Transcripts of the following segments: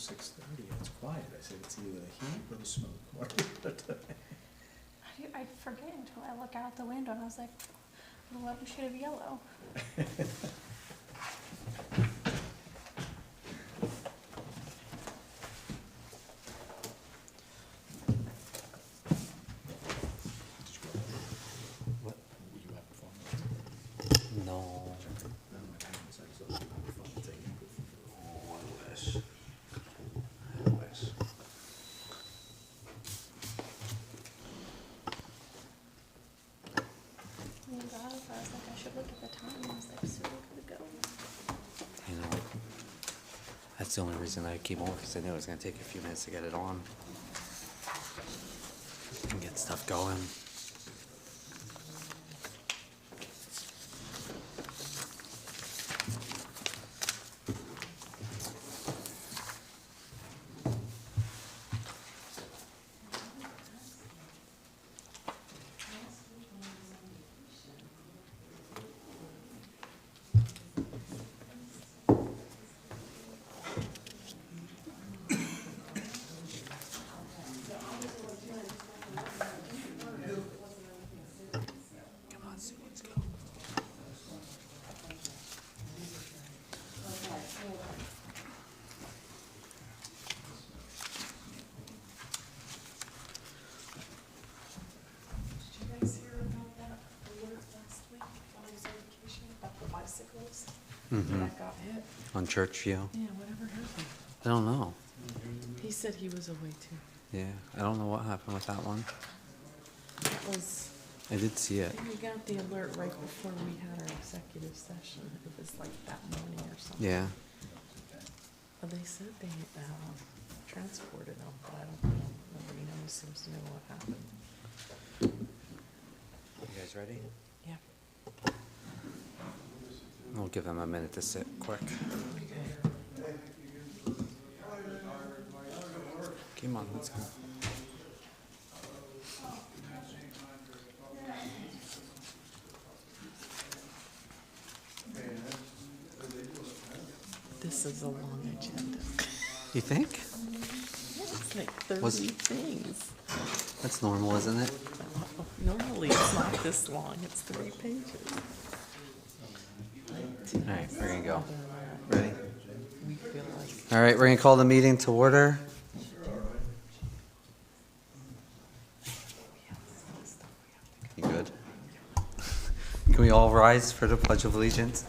6:30, it's quiet. I said, it's either the heat or the smoke. What is it? I forget until I look out the window and I was like, what a shade of yellow. What? Were you having fun? No. No, my parents actually having fun taking good photos. Oh, I wish. I wish. When we got off, I was like, I should look at the time. I was like, so we could go. You know, that's the only reason I came over, because I knew it was going to take a few minutes to get it on and get stuff going. Come on, Sue, let's go. Did you guys hear about that alert last week on his education about the bicycles Mm-hmm. that got hit? On Churchview? Yeah, whatever happened? I don't know. He said he was away too. Yeah, I don't know what happened with that one. It was, I did see I it. think we got the alert right before we had our executive session. It was like that morning or something. Yeah. But they said they transported them, but I don't know. Nobody knows, seems to know what happened. You guys ready? Yeah. We'll give them a minute to sit quick. Come on, let's go. This is a long agenda. You think? It's like 30 Was- things. That's normal, isn't it? Normally, it's not this long, it's 3 pages. All right, we're gonna go. Other than Ready? that, we feel like, All right, we're gonna call the meeting to order. You good? Can we all rise for the Pledge of Allegiance?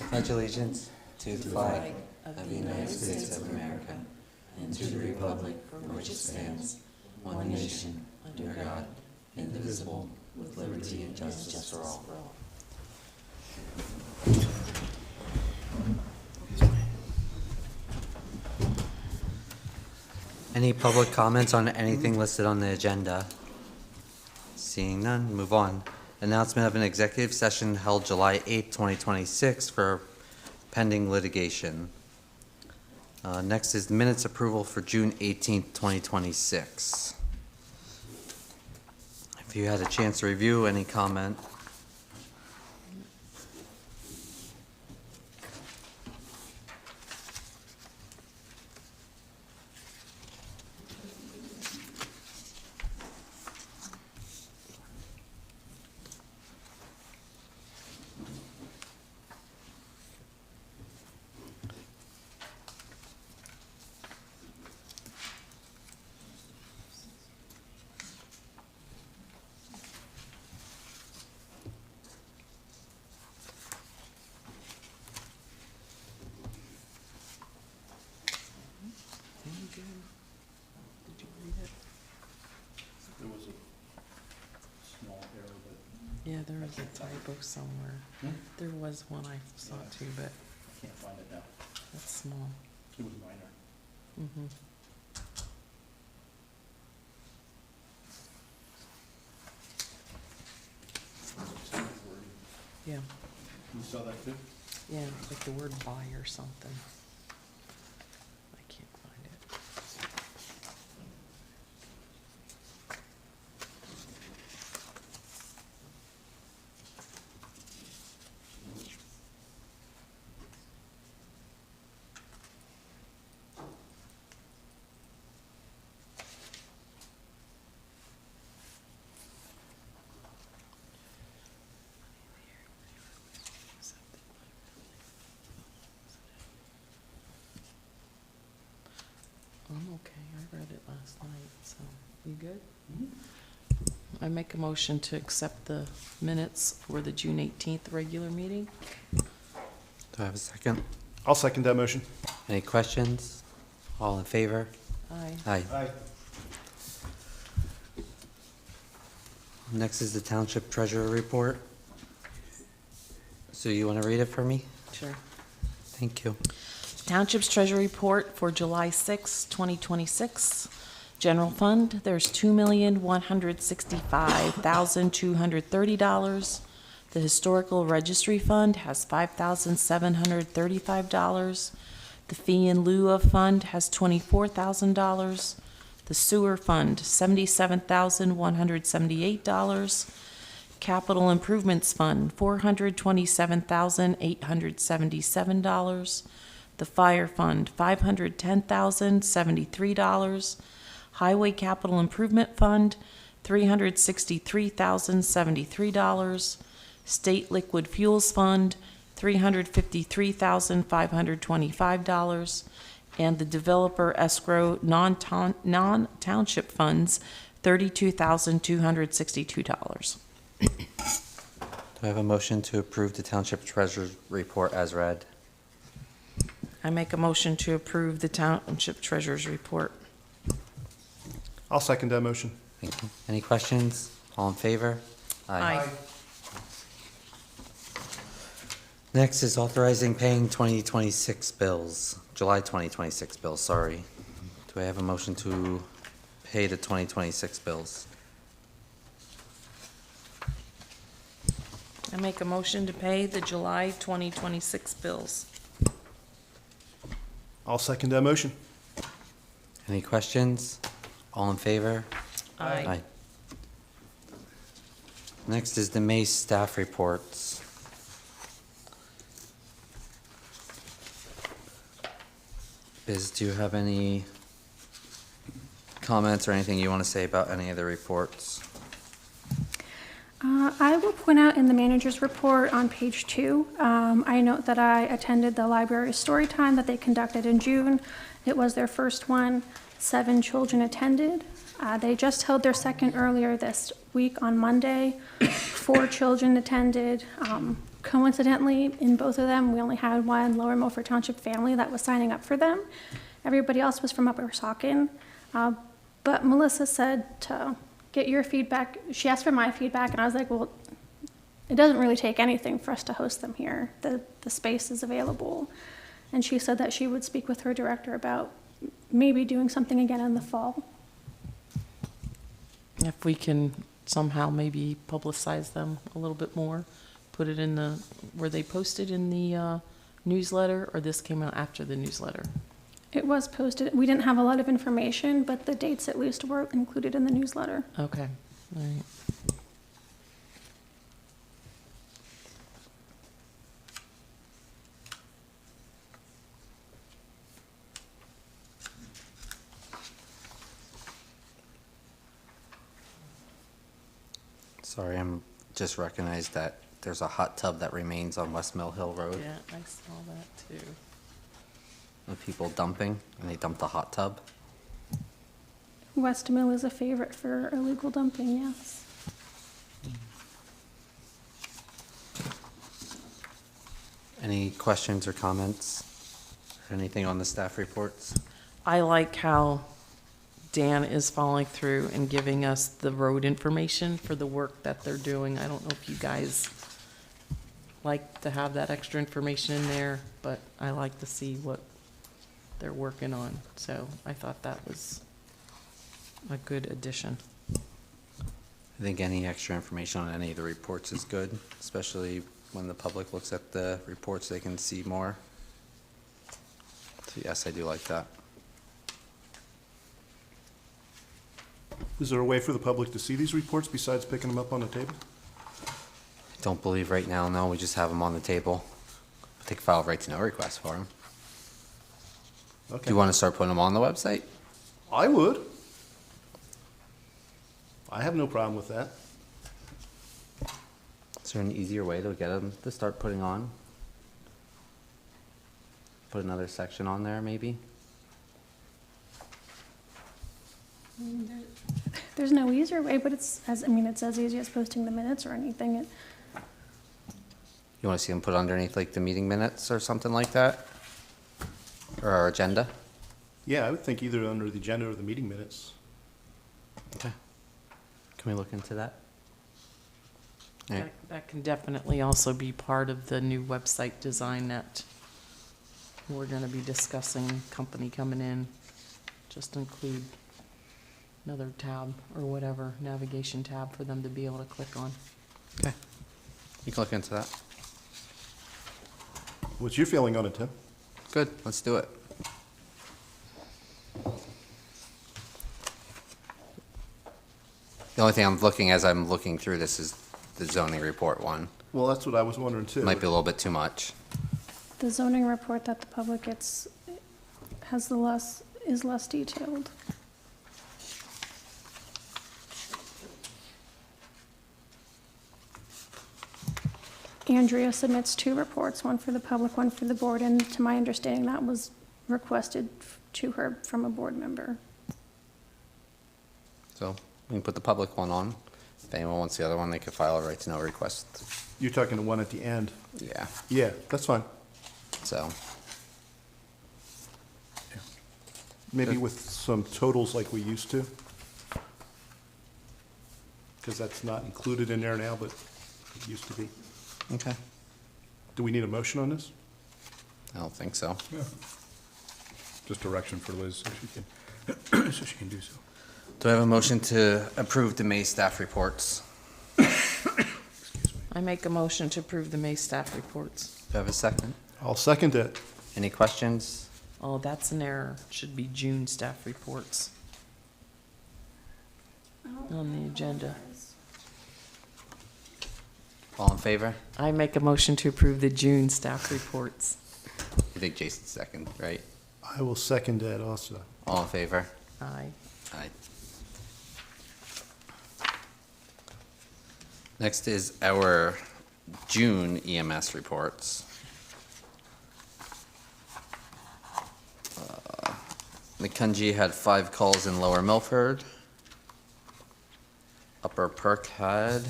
I pledge allegiance to the flag of the United States of America and to the republic for which it stands, one nation, under God, indivisible, with liberty and justice for all. Any public comments on anything listed on the agenda? Seeing none, move on. Announcement of an executive session held July 8th, 2026 for pending litigation. Next is minutes approval for June 18th, 2026. If you had a chance to review, any comment? any good? Did you read it? There was a small error, but Yeah, there was a typo somewhere. There was one I saw too, but I can't find it now. that's small. It was minor. Mm-hmm. Just the wording. Yeah, You saw that too? yeah, like the word buy or something. I can't find it. I'm okay. I read it last night, so you good? Mm-hmm. I make a motion to accept the minutes for the June 18th regular meeting. Do I have a second? I'll second that motion. Any questions? All in favor? Aye. Aye. Aye. Next is the Township Treasurer Report. Sue, you want to read it for me? Sure. Thank you. Township's Treasury Report for July 6, 2026. General Fund, there's $2,165,230. The Historical Registry Fund has $5,735. The Fee in lieu of Fund has $24,000. The Sewer Fund, $77,178. Capital Improvements Fund, $427,877. The Fire Fund, $510,073. Highway Capital Improvement Fund, $363,073. State Liquid Fuels Fund, $353,525. And the Developer Escrow non-township funds, $32,262. Do I have a motion to approve the Township Treasurer's Report as read? I make a motion to approve the Township Treasurer's Report. I'll second that motion. Thank you. Any questions? All in favor? Aye. Next is authorizing paying 2026 bills, July 2026 bills, sorry. Do I have a motion to pay the 2026 bills? I make a motion to pay the July 2026 bills. I'll second that motion. Any questions? All in favor? Aye. Next is the May staff reports. Biz, do you have any comments or anything you want to say about any of the reports? I will point out in the manager's report on page 2, I note that I attended the library story time that they conducted in June. It was their first one. 7 children attended. They just held their second earlier this week on Monday. 4 children attended. Coincidentally, in both of them, we only had one Lower Milford Township family that was signing up for them. Everybody else was from Upper Saucon. But Melissa said to get your feedback. She asked for my feedback, and I was like, well, it doesn't really take anything for us to host them here. The space is available. And she said that she would speak with her director about maybe doing something again in the fall. If we can somehow maybe publicize them a little bit more, put it in the, were they posted in the newsletter, or this came out after the newsletter? It was posted. We didn't have a lot of information, but the dates at least were included in the newsletter. Okay, all right. Sorry, I'm just recognized that there's a hot tub that remains on West Mill Hill Road Yeah, I saw that too. with people dumping, and they dumped the hot tub. West Mill is a favorite for illegal dumping, yes. Any questions or comments? Anything on the staff reports? I like how Dan is following through and giving us the road information for the work that they're doing. I don't know if you guys like to have that extra information in there, but I like to see what they're working on. So I thought that was a good addition. I think any extra information on any of the reports is good, especially when the public looks at the reports, they can see more. So yes, I do like that. Is there a way for the public to see these reports besides picking them up on the table? I don't believe right now, no, we just have them on the table. I think file right to know request for them. Do Okay. you want to start putting them on the website? I would. I have no problem with that. Is there an easier way to get them to start putting on? Put another section on there, maybe? There's no easier way, but it's as easy as posting the minutes or anything. You want to see them put underneath like the meeting minutes or something like that? Or our agenda? Yeah, I would think either under the agenda or the meeting minutes. Okay. Can we look into that? All right. That can definitely also be part of the new website design that we're gonna be discussing, company coming in. Just include another tab or whatever, navigation tab for them to be able to click on. Okay. You can look into that. What's your feeling on it, Tim? Good, let's do it. The only thing I'm looking through this is the zoning report one. Well, that's what I was wondering too. Might be a little bit too much. The zoning report that the public gets is less detailed. Andrea submits 2 reports, one for the public, one for the board, and to my understanding, that was requested to her from a board member. So we can put the public one on. If anyone wants the other one, they could file a right to know request. You're talking the one at the end. Yeah, Yeah, that's fine. so, Maybe with some totals like we used to. Because that's not included in there now, but it used to be. okay. Do we need a motion on this? I don't think so. Yeah. Just direction for Liz so she can, so she can do so. Do I have a motion to approve the May staff reports? Excuse me. I make a motion to approve the May staff reports. Do I have a second? I'll second it. Any questions? Oh, that's an error. It should be June staff reports on the agenda. All in favor? I make a motion to approve the June staff reports. You think Jason's second, right? I will second that also. All in favor? Aye. Aye. Next is our June EMS reports. McKenzie had 5 calls in Lower Milford. Upper Perk had,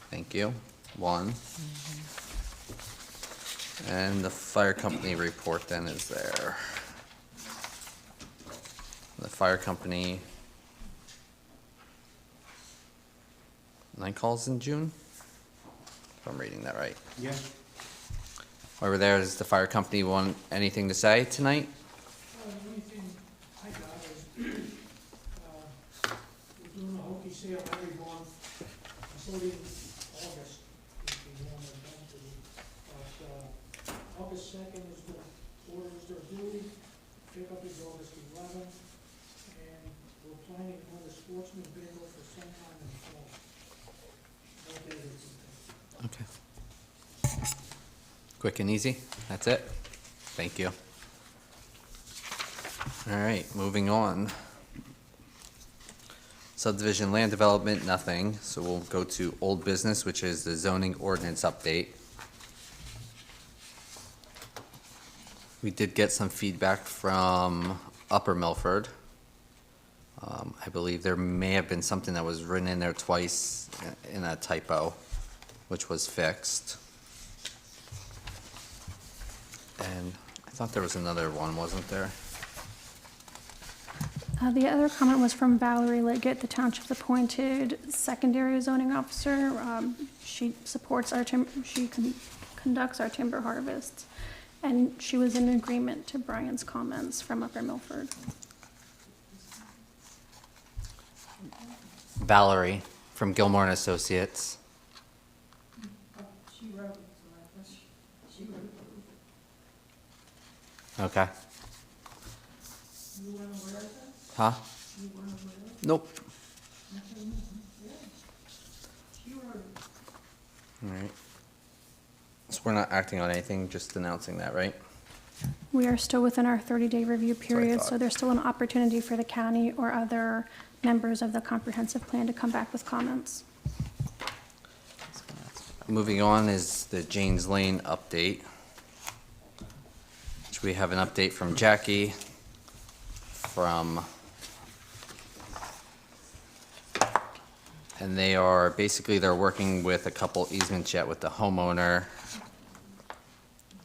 thank you, 1. And the fire company report then is there. The fire company, 9 calls in June? If I'm reading that right. Yeah. Over there, does the fire company want anything to say tonight? The only thing I got is, we're doing a hokey sale every month, including August, if you want to come to it. But, August 2nd is the orders are due, pickup is August 11th, and we're planning another sportsman bingo for sometime in the fall. Okay, that's it. Okay. Quick and easy, that's it? Thank you. All right, moving on. Subdivision land development, nothing, so we'll go to old business, which is the zoning ordinance update. We did get some feedback from Upper Milford. I believe there may have been something that was written in there twice in a typo, which was fixed. And I thought there was another one, wasn't there? The other comment was from Valerie Liggett, the township's appointed secondary zoning officer. She supports conducts our timber harvests, and she was in agreement to Brian's comments from Upper Milford. Valerie from Gilmore and Associates. She wrote, she wrote. Okay. You weren't aware of that? Huh? You weren't aware of that? Nope. Yeah. She wrote it. All right. So we're not acting on anything, just announcing that, right? We are still within our 30-day review what I period, thought. so there's still an opportunity for the county or other members of the comprehensive plan to come back with comments. Moving on is the Janes Lane update. Which we have an update from Jackie, from And they are, basically, they're working with a couple easements yet with the homeowner.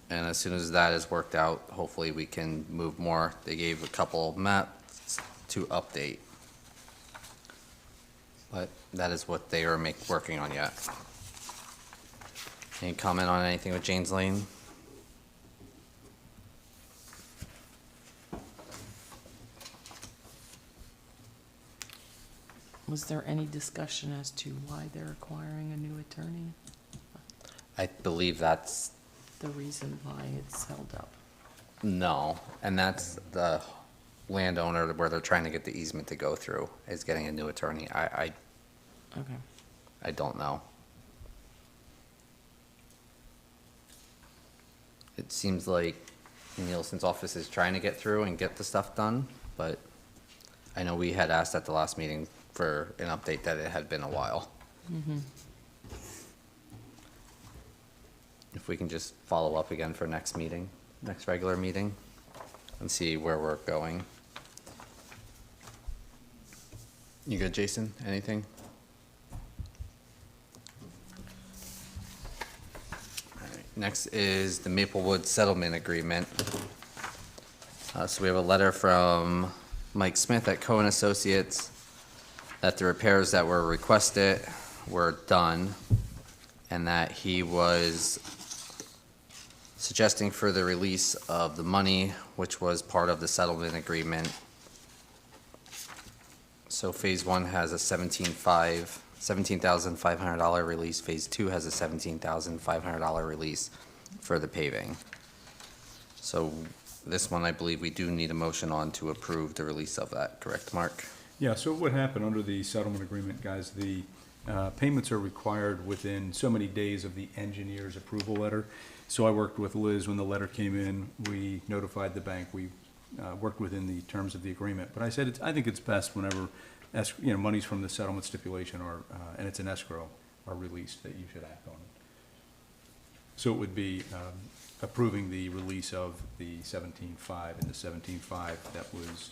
And as soon as that is worked out, hopefully we can move more. They gave a couple maps to update. But that is what they are working on yet. Any comment on anything with Jane's Lane? Was there any discussion as to why they're acquiring a new attorney? I believe that's, The reason why it's held up? no, and that's the landowner where they're trying to get the easement to go through, is getting a new attorney. Okay. I don't know. It seems like Nielsen's office is trying to get through and get the stuff done, but I know we had asked at the last meeting for an update that it had been a while. If we can just follow up again for next meeting, next regular meeting, and see where we're going. You good, Jason? Anything? All right, next is the Maplewood Settlement Agreement. So we have a letter from Mike Smith at Cohen Associates that the repairs that were requested were done, and that he was suggesting for the release of the money, which was part of the settlement agreement. So phase one has a $17,500 release. Phase two has a $17,500 release for the paving. So this one, I believe we do need a motion on to approve the release of that, correct, Mark? Yeah, so what happened under the settlement agreement, guys, the payments are required within so many days of the engineer's approval letter. So I worked with Liz when the letter came in. We notified the bank. We worked within the terms of the agreement. But I said, I think it's best whenever, monies from the settlement stipulation and it's an escrow, are released, that you should act on it. So it would be approving the release of the 17.5 and the 17.5 that was,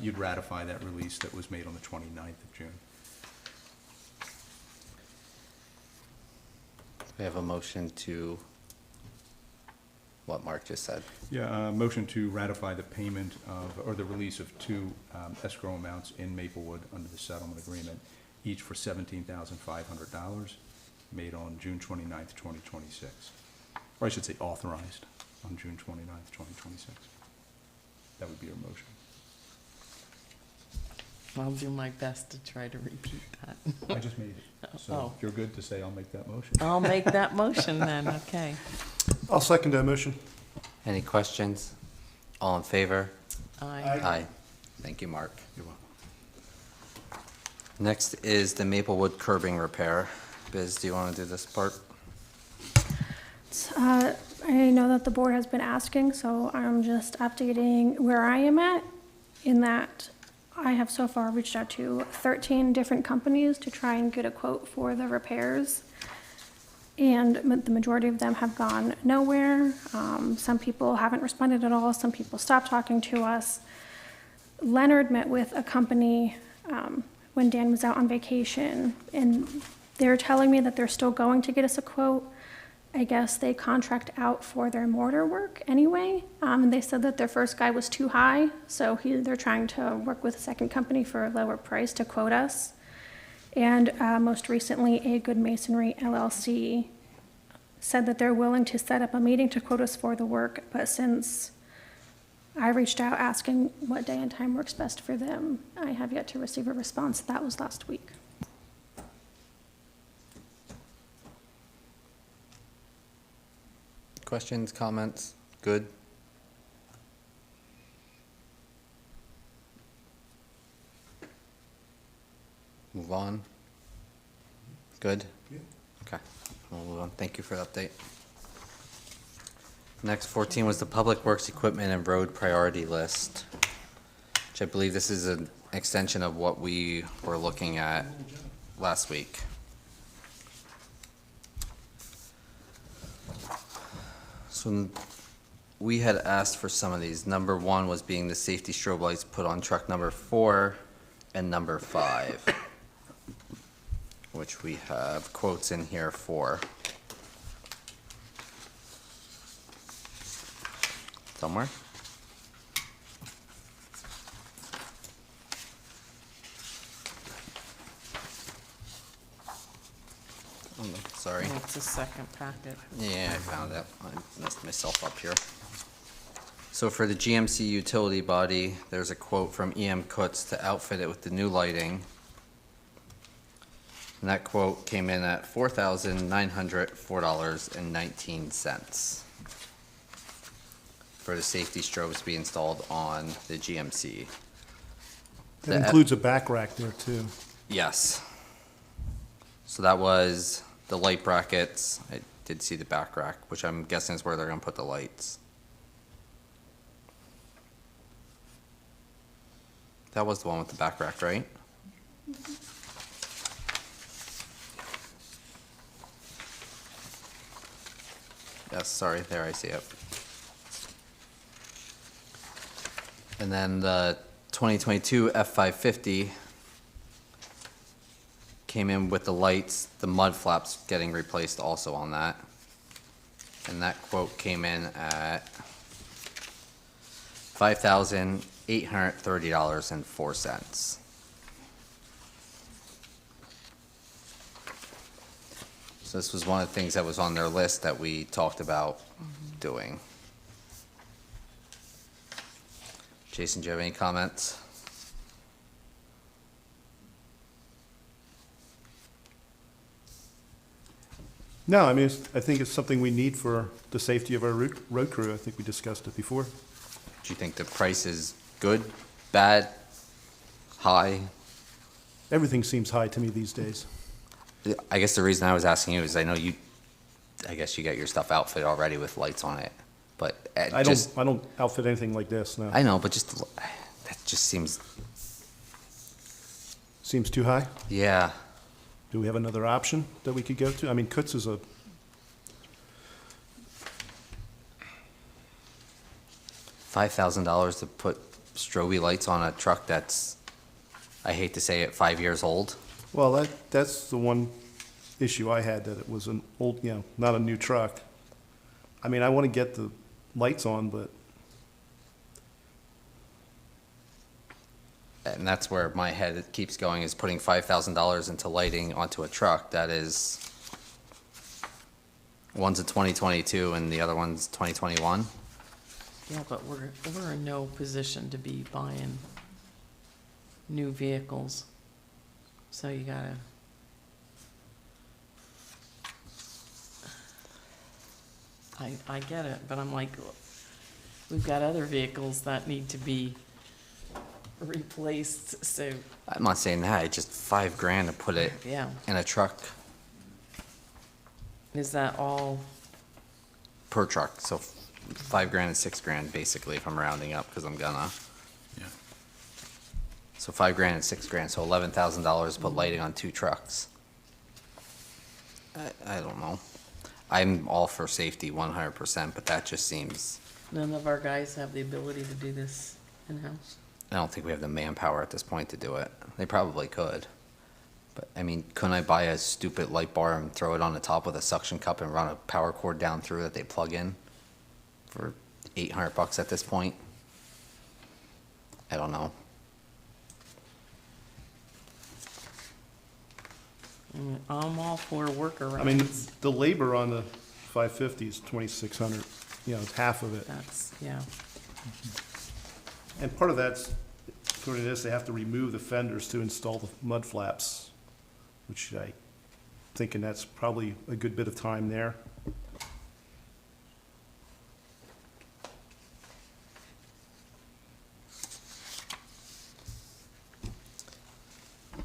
you'd ratify that release that was made on the 29th of June. We have a motion to what Mark just said. Yeah, motion to ratify the payment of, or the release of two escrow amounts in Maplewood under the settlement agreement, each for $17,500, made on June 29th, 2026. Or I should say authorized on June 29th, 2026. That would be your motion. I'll do my best to try to repeat that. I just made it. So Oh. if you're good to say, I'll make that motion. I'll make that motion then, okay. I'll second that motion. Any questions? All in favor? Aye. Aye. Thank you, Mark. You're welcome. Next is the Maplewood curbing repair. Biz, do you want to do this part? I know that the board has been asking, so I'm just updating where I am at, in that I have so far reached out to 13 different companies to try and get a quote for the repairs. And the majority of them have gone nowhere. Some people haven't responded at all. Some people stopped talking to us. Leonard met with a company when Dan was out on vacation, and they're telling me that they're still going to get us a quote. I guess they contract out for their mortar work anyway. And they said that their first guy was too high, so they're trying to work with a second company for a lower price to quote us. And most recently, A Good Masonry LLC said that they're willing to set up a meeting to quote us for the work, but since I reached out asking what day and time works best for them, I have yet to receive a response. That was last week. Questions, comments? Good? Move on? Good? Yeah. Okay, we'll move on. Thank you for the update. Next, 14 was the Public Works Equipment and Road Priority List, which I believe this is an extension of what we were looking at last week. So we had asked for some of these. Number one was being the safety strobe lights put on truck number 4 and number 5. which we have quotes in here for. Somewhere? Oh, no, sorry. Oh, it's the second packet. Yeah, I found it. I messed myself up here. So for the GMC utility body, there's a quote from EM Kutz to outfit it with the new lighting. And that quote came in at $4,904.19 for the safety strobes to be installed on the GMC. That includes a back rack there, too. Yes. So that was the light brackets. I did see the back rack, which I'm guessing is where they're gonna put the lights. That was the one with the back rack, right? Yes, sorry, there I see it. And then the 2022 F550 came in with the lights, the mud flaps getting replaced also on that. And that quote came in at $5,830.04. So this was one of the things that was on their list that we talked about doing. Jason, do you have any comments? No, I mean, I think it's something we need for the safety of our road crew. I think we discussed it before. Do you think the price is good, bad, high? Everything seems high to me these days. I guess the reason I was asking you is I know I guess you get your stuff outfitted already with lights on it, but I don't outfit anything like this, no. I know, but that just seems, Seems too high? yeah. Do we have another option that we could go to? I mean, Kutz is $5,000 to put strobe lights on a truck that's, I hate to say it, 5 years old. well, that's the one issue I had, that it was an old, not a new truck. I mean, I want to get the lights on, but And that's where my head keeps going, is putting $5,000 into lighting onto a truck that is, one's a 2022 and the other one's 2021. Yeah, but we're in no position to be buying new vehicles. So you gotta. I get it, but I'm like, we've got other vehicles that need to be replaced, so, I'm not saying that, it's just $5,000 to put it yeah. in a truck, Is that all? per truck, so $5,000 and $6,000 basically, if I'm rounding up, because I'm gonna. Yeah. So $5,000 and $6,000, so $11,000 to put lighting on 2 trucks. I don't know. I'm all for safety 100%, but that just seems, None of our guys have the ability to do this in-house? I don't think we have the manpower at this point to do it. They probably could. But, I mean, couldn't I buy a stupid light bar and throw it on the top with a suction cup and run a power cord down through that they plug in for $800 at this point? I don't know. I'm all for workarounds. I mean, the labor on the 550 is 2,600, it's half of it. That's, yeah. And part of that's, according to this, they have to remove the fenders to install the mud flaps, which I thinking that's probably a good bit of time there.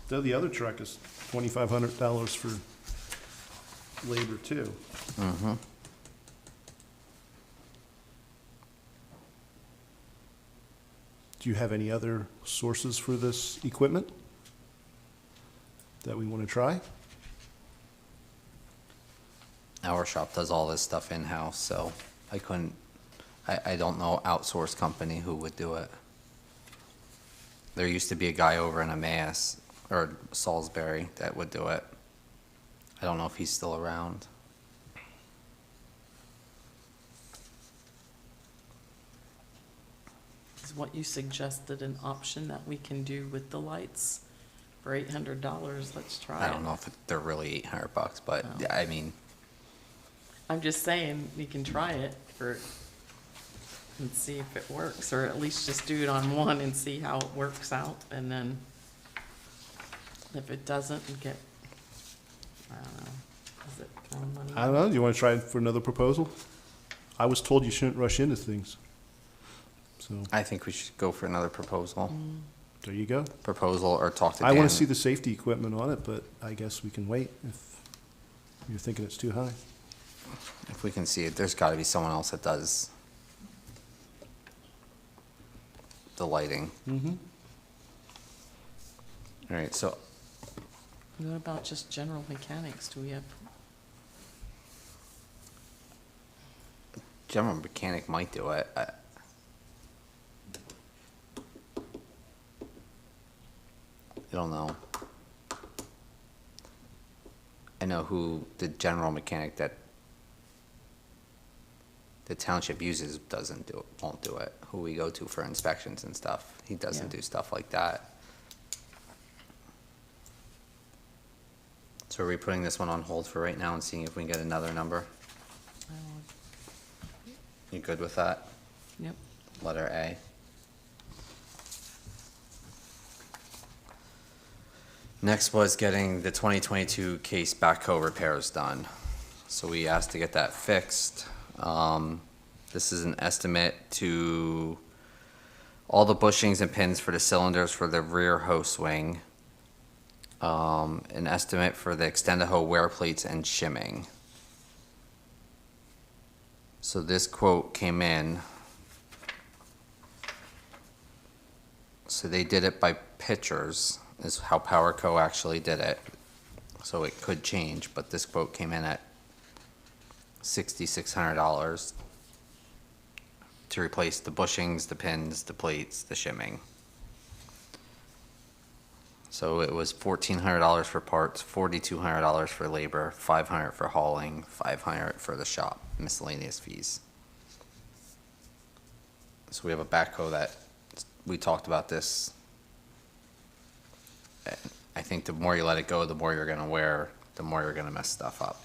Though the other truck is $2,500 for labor too. Mm-hmm. Do you have any other sources for this equipment that we want to try? Our shop does all this stuff in-house, so I don't know outsourced company who would do it. There used to be a guy over in Emmaus, or Salisbury, that would do it. I don't know if he's still around. Is what you suggested an option that we can do with the lights for $800? Let's try it. I don't know if they're really $800, but No. I mean, I'm just saying, we can try it and see if it works, or at least just do it on one and see how it works out, and then if it doesn't, we get, I don't know, is it throwing money? I don't know, do you want to try it for another proposal? I was told you shouldn't rush into things. So, I think we should go for another proposal. there you go. Proposal or talk to I Dan. want to see the safety equipment on it, but I guess we can wait if you're thinking it's too high. If we can see it, there's gotta be someone else that does the lighting. Mm-hmm. All right, so What about just general mechanics? Do we have, general mechanic might do it. I don't know. I know who the general mechanic that the township uses won't do it. Who we go to for inspections and stuff. He doesn't Yeah. do stuff like that. So are we putting this one on hold for right now and seeing if we can get another number? You good with that? yep, Letter A. Next was getting the 2022 case backhoe repairs done. So we asked to get that fixed. This is an estimate to all the bushings and pins for the cylinders for the rear hose wing. An estimate for the extended hoe wear plates and shimming. So this quote came in. So they did it by pictures, is how PowerCo actually did it. So it could change, but this quote came in at $6,600 to replace the bushings, the pins, the plates, the shimming. So it was $1,400 for parts, $4,200 for labor, $500 for hauling, $500 for the shop, miscellaneous fees. So we have a backhoe that, we talked about this. I think the more you let it go, the more you're gonna wear, the more you're gonna mess stuff up.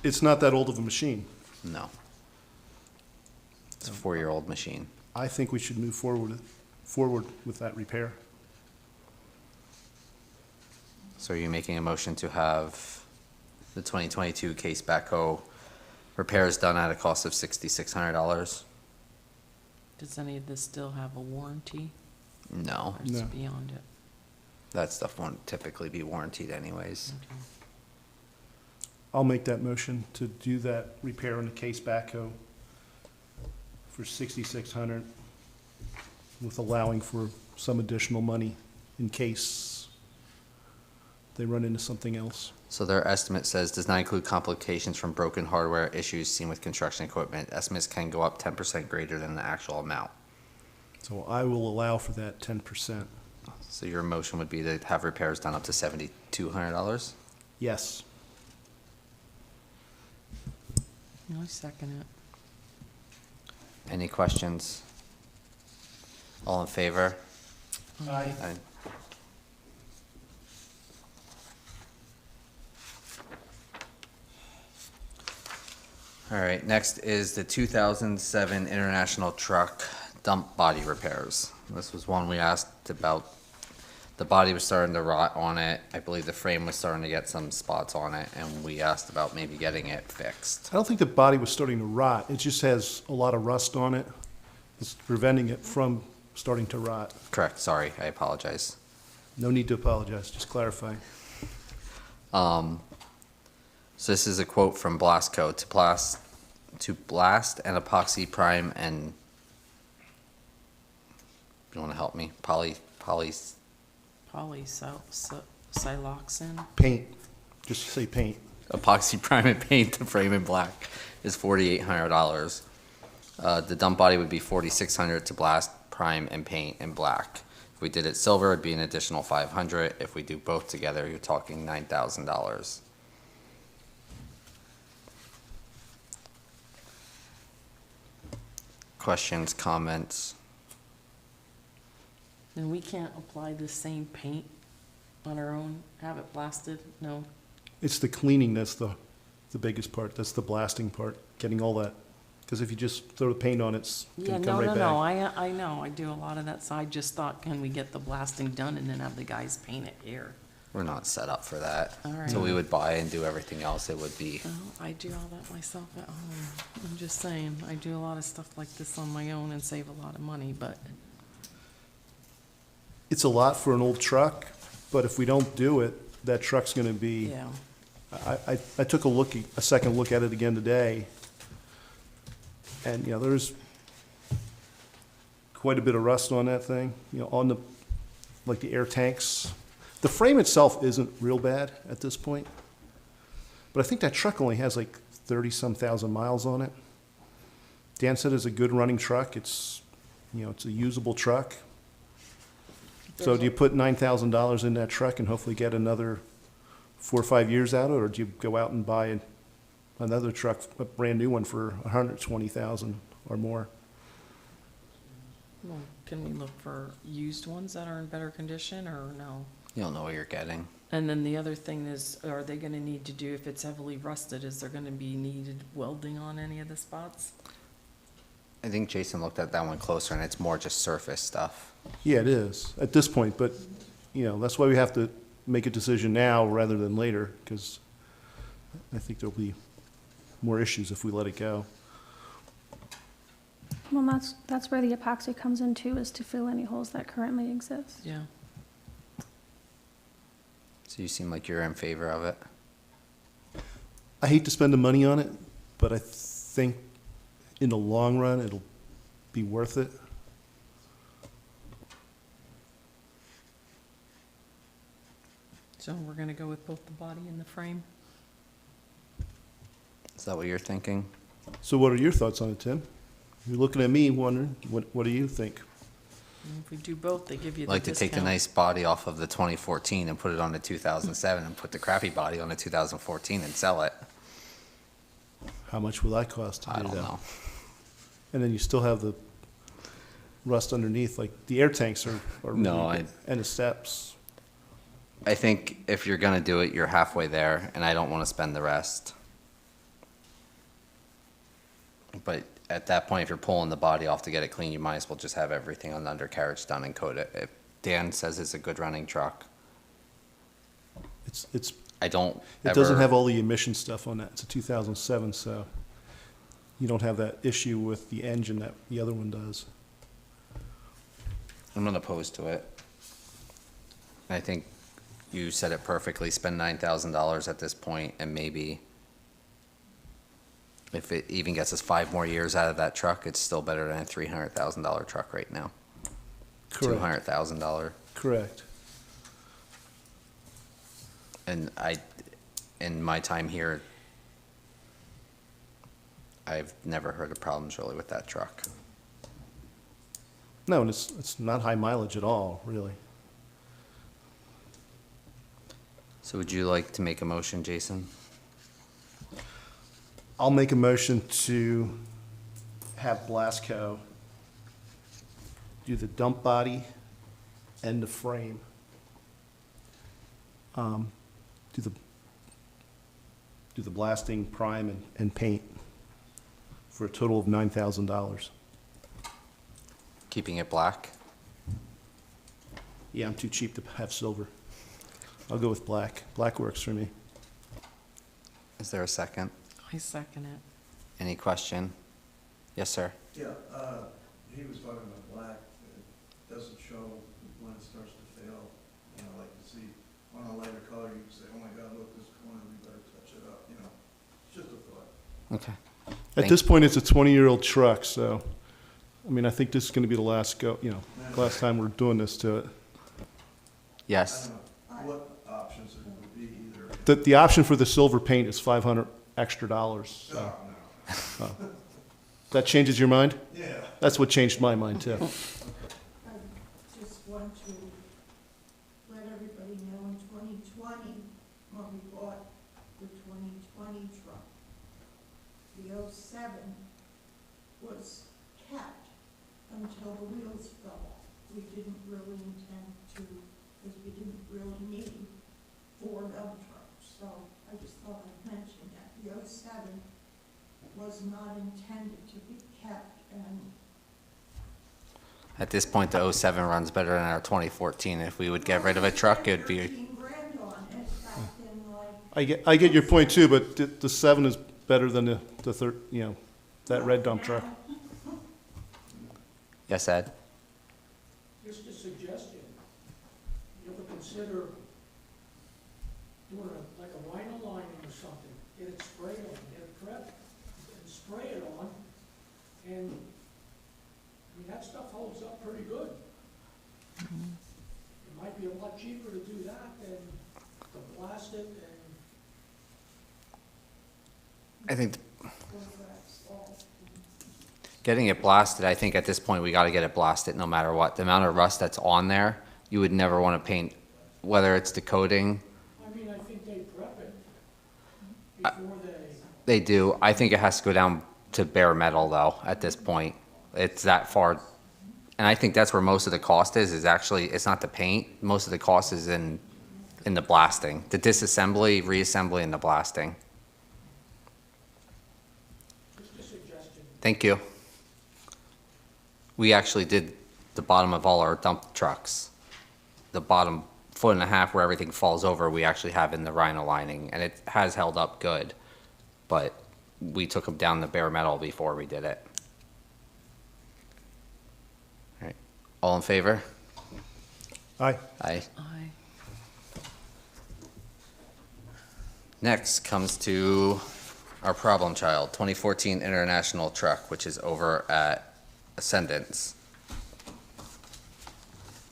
It's not that old of a machine. No. It's a 4-year-old machine. I think we should move forward with that repair. So are you making a motion to have the 2022 case backhoe repairs done at a cost of $6,600? does any of this still have a warranty, No, or is No. it beyond it? that stuff won't typically be warranted anyways. Okay. I'll make that motion to do that repair on the case backhoe for $6,600, with allowing for some additional money in case they run into something else. So their estimate says does not include complications from broken hardware issues seen with construction equipment. Estimates can go up 10% greater than the actual amount. So I will allow for that 10%. So your motion would be to have repairs done up to $7,200? Yes. I second it. Any questions? All in favor? Aye. Aye. All right, next is the 2007 International Truck dump body repairs. This was one we asked about. The body was starting to rot on it. I believe the frame was starting to get some spots on it, and we asked about maybe getting it fixed. I don't think the body was starting to rot. It just has a lot of rust on it. It's preventing it from starting to rot. Correct, sorry, I apologize. No need to apologize, just clarifying. So this is a quote from Blasco to blast and epoxy prime and, you want to help me? Siloxane, Paint, just say paint. Epoxy prime and paint the frame in black is $4,800. The dump body would be $4,600 to blast, prime, and paint in black. we did it silver, it'd be an additional 500. If we do both together, you're talking $9,000. Questions, comments? And we can't apply the same paint on our own, have it blasted? No? It's the cleaning that's the biggest part. That's the blasting part, getting all that. Because if you just throw the paint on, it's Yeah, gonna no, come right no, back. no, I know, I do a lot of that, so I just thought, can we get the blasting done and then have the guys paint it here? We're not set up for that. All right. So we would buy and do everything else, it would be, Well, I do all that myself at home. I'm just saying, I do a lot of stuff like this on my own and save a lot of money, but, It's a lot for an old truck, but if we don't do it, that truck's gonna be, yeah. I took a second look at it again today. And, you know, there's quite a bit of rust on that thing, you know, on like the air tanks. The frame itself isn't real bad at this point. But I think that truck only has like 30-some thousand miles on it. Dan said it's a good running truck. It's, you know, it's a usable truck. So do you put $9,000 in that truck and hopefully get another 4 or 5 years out of it? Or do you go out and buy another truck, a brand new one for 120,000 or more? Well, can we look for used ones that are in better condition, or no? you don't know what you're getting. And then the other thing is, are they gonna need to do, if it's heavily rusted, is there gonna be needed welding on any of the spots? I think Jason looked at that one closer, and it's more just surface stuff. Yeah, it is, at this point, but, you know, that's why we have to make a decision now rather than later, because I think there'll be more issues if we let it go. Well, that's where the epoxy comes in too, is to fill any holes that currently exist. Yeah. So you seem like you're in favor of it. I hate to spend the money on it, but I think in the long run, it'll be worth it. So we're gonna go with both the body and the frame? Is that what you're thinking? So what are your thoughts on it, Tim? You're looking at me wondering, what do you think? And if we do both, they give you I'd the like to take the discount. nice body off of the 2014 and put it on the 2007 and put the crappy body on the 2014 and sell it. How much will that cost to I do don't that? know. And then you still have the rust underneath, like the air tanks are No, really good, and the steps. I think if you're gonna do it, you're halfway there, and I don't wanna spend the rest. But at that point, if you're pulling the body off to get it clean, you might as well just have everything on the undercarriage done and coat it. If Dan says it's a good running truck, It's I don't It doesn't ever- have all the emission stuff on that. It's a 2007, so you don't have that issue with the engine that the other one does. I'm not opposed to it. I think you said it perfectly, spend $9,000 at this point, and maybe if it even gets us 5 more years out of that truck, it's still better than a $300,000 truck right now. Correct. $200,000. Correct. And in my time here, I've never heard of problems really with that truck. No, and it's not high mileage at all, really. So would you like to make a motion, Jason? I'll make a motion to have Blasco do the dump body and the frame. Do the blasting, prime, and paint for a total of $9,000. Keeping it black? Yeah, I'm too cheap to have silver. I'll go with black. Black works for me. Is there a second? I second it. Any question? Yes, sir. Yeah, he was talking about black, it doesn't show when it starts to fail. You know, like you see, on a lighter color, you can say, oh my God, look, this corner, we better touch it up, you know, just a thought. Okay. At Thank- this point, it's a 20-year-old truck, so, I mean, I think this is gonna be the last last time we're doing this to it. I Yes. don't know what options it would be either. The option for the silver paint is $500 extra, so. No, no, That changes your mind? yeah. That's what changed my mind, too. I just want to the '07 was kept until the wheels fell off. We didn't really intend to, because we didn't really need 4 dump trucks. So I just thought I'd mention that. The '07 was not intended to be kept, and At this point, the '07 runs better than our 2014. If we would get rid of a truck, it would be, 13 grand on it back in like. I get your point too, but the 7 is better than that red dump truck. yes, Ed? Just a suggestion, you ever consider doing like a vinyl lining or something, get it sprayed on, get it prepped, and spray it on, and, I mean, that stuff holds up pretty good. It might be a lot cheaper to do that than to blast it and I think Photographs all. getting it blasted, I think at this point, we gotta get it blasted no matter what. The amount of rust that's on there, you would never wanna paint, whether it's the coating, I mean, I think they prep it before they do. I think it has to go down to bare metal though, at this point. It's that far. And I think that's where most of the cost is actually, it's not the paint. Most of the cost is in the blasting, the disassembly, reassembly, and the blasting. just a suggestion. Thank you. We actually did the bottom of all our dump trucks. The bottom 1.5 feet where everything falls over, we actually have in the rhino lining, and it has held up good. But we took them down to bare metal before we did it. All right, all in favor? Aye. Aye. Aye. Next comes to our problem child, 2014 International truck, which is over at Ascendance.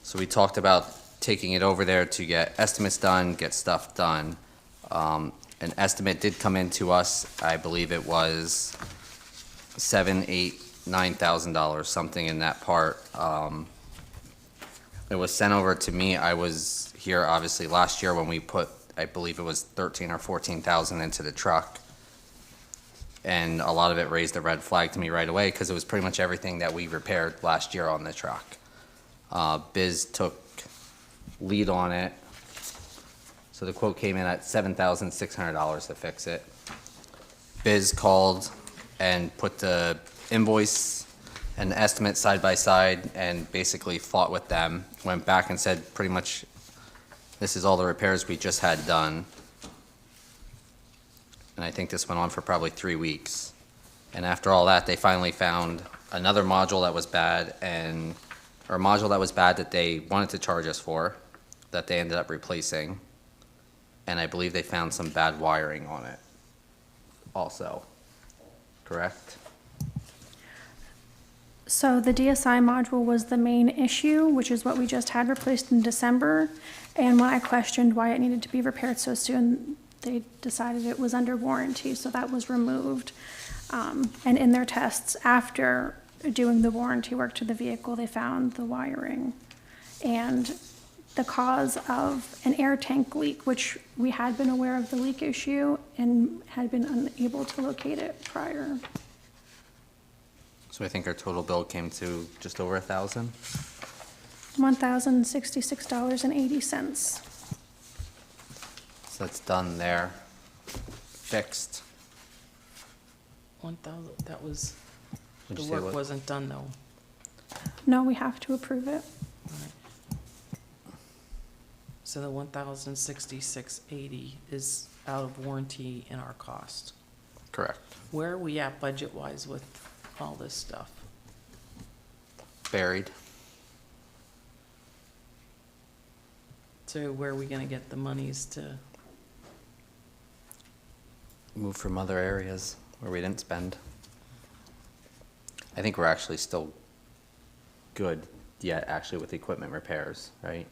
So we talked about taking it over there to get estimates done, get stuff done. An estimate did come in to us. I believe it was $7,000, $8,000, $9,000, something in that part. It was sent over to me. I was here obviously last year when we put, I believe it was 13 or 14,000 into the truck. And a lot of it raised a red flag to me right away because it was pretty much everything that we repaired last year on the truck. Biz took lead on it. So the quote came in at $7,600 to fix it. Biz called and put the invoice and the estimate side by side and basically fought with them. Went back and said pretty much, this is all the repairs we just had done. And I think this went on for probably 3 weeks. And after all that, they finally found another module that was bad or a module that was bad that they wanted to charge us for, that they ended up replacing. And I believe they found some bad wiring on it also, correct? So the DSI module was the main issue, which is what we just had replaced in December. And when I questioned why it needed to be repaired so soon, they decided it was under warranty, so that was removed. And in their tests, after doing the warranty work to the vehicle, they found the wiring and the cause of an air tank leak, which we had been aware of the leak issue and had been unable to locate it prior. So I think our total bill came to just over $1,000. $1,066.80. So that's done there, fixed. 1,000, that was, Would the you say work what? wasn't done though. No, we have to approve it. Right. So the 1,066.80 is out of warranty in our cost. Correct. Where are we at budget-wise with all this stuff? Buried. So where are we gonna get the monies to, Move from other areas where we didn't spend. I think we're actually still good yet, actually, with equipment repairs, right?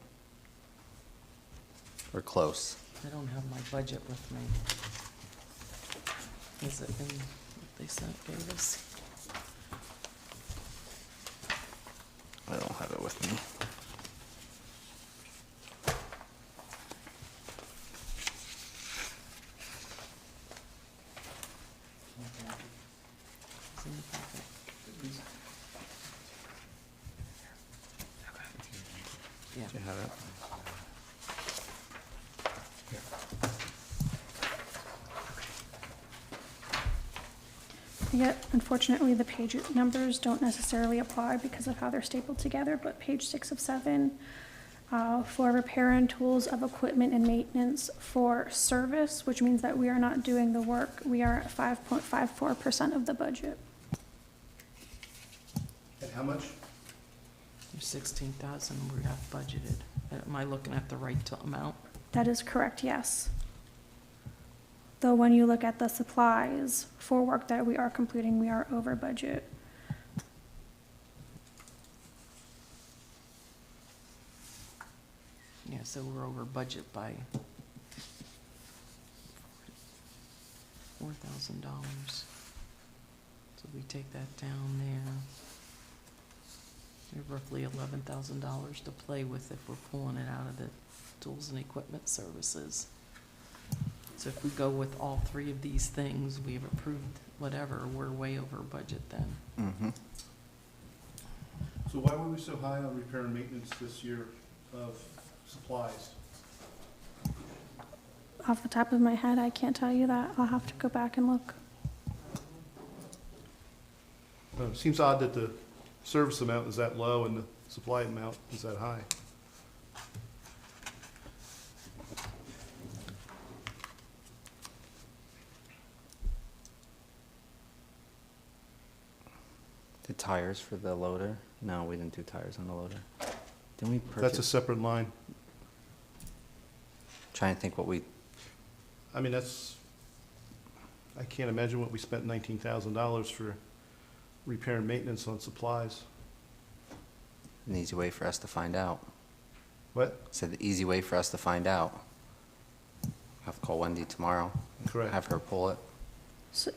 We're close. I don't have my budget with me. Is it in what they sent, gave us? I don't have it with me. Yeah. Do you have it? Yet, unfortunately, the page numbers don't necessarily apply because of how they're stapled together, but page 6 of 7, for repair and tools of equipment and maintenance for service, which means that we are not doing the work, we are at 5.54% of the budget. And how much? There's 16,000 we have budgeted. Am I looking at the right amount? That is correct, yes. Though when you look at the supplies for work that we are completing, we are over budget. Yeah, so we're over budget by $4,000. So we take that down there. We have roughly $11,000 to play with if we're pulling it out of the tools and equipment services. So if we go with all three of these things, we've approved whatever, we're way over budget then. Mm-hmm. So why were we so high on repair and maintenance this year of supplies? Off the top of my head, I can't tell you that. I'll have to go back and look. It seems odd that the service amount is that low and the supply amount is that high. The tires for the loader? No, we didn't do tires on the loader. Didn't we purchase? That's a separate line. Trying to think what we, I mean, I can't imagine what we spent $19,000 for repair and maintenance on supplies. an easy way for us to find out. What? Said the easy way for us to find out. Have to call Wendy tomorrow. Correct. Have her pull it. So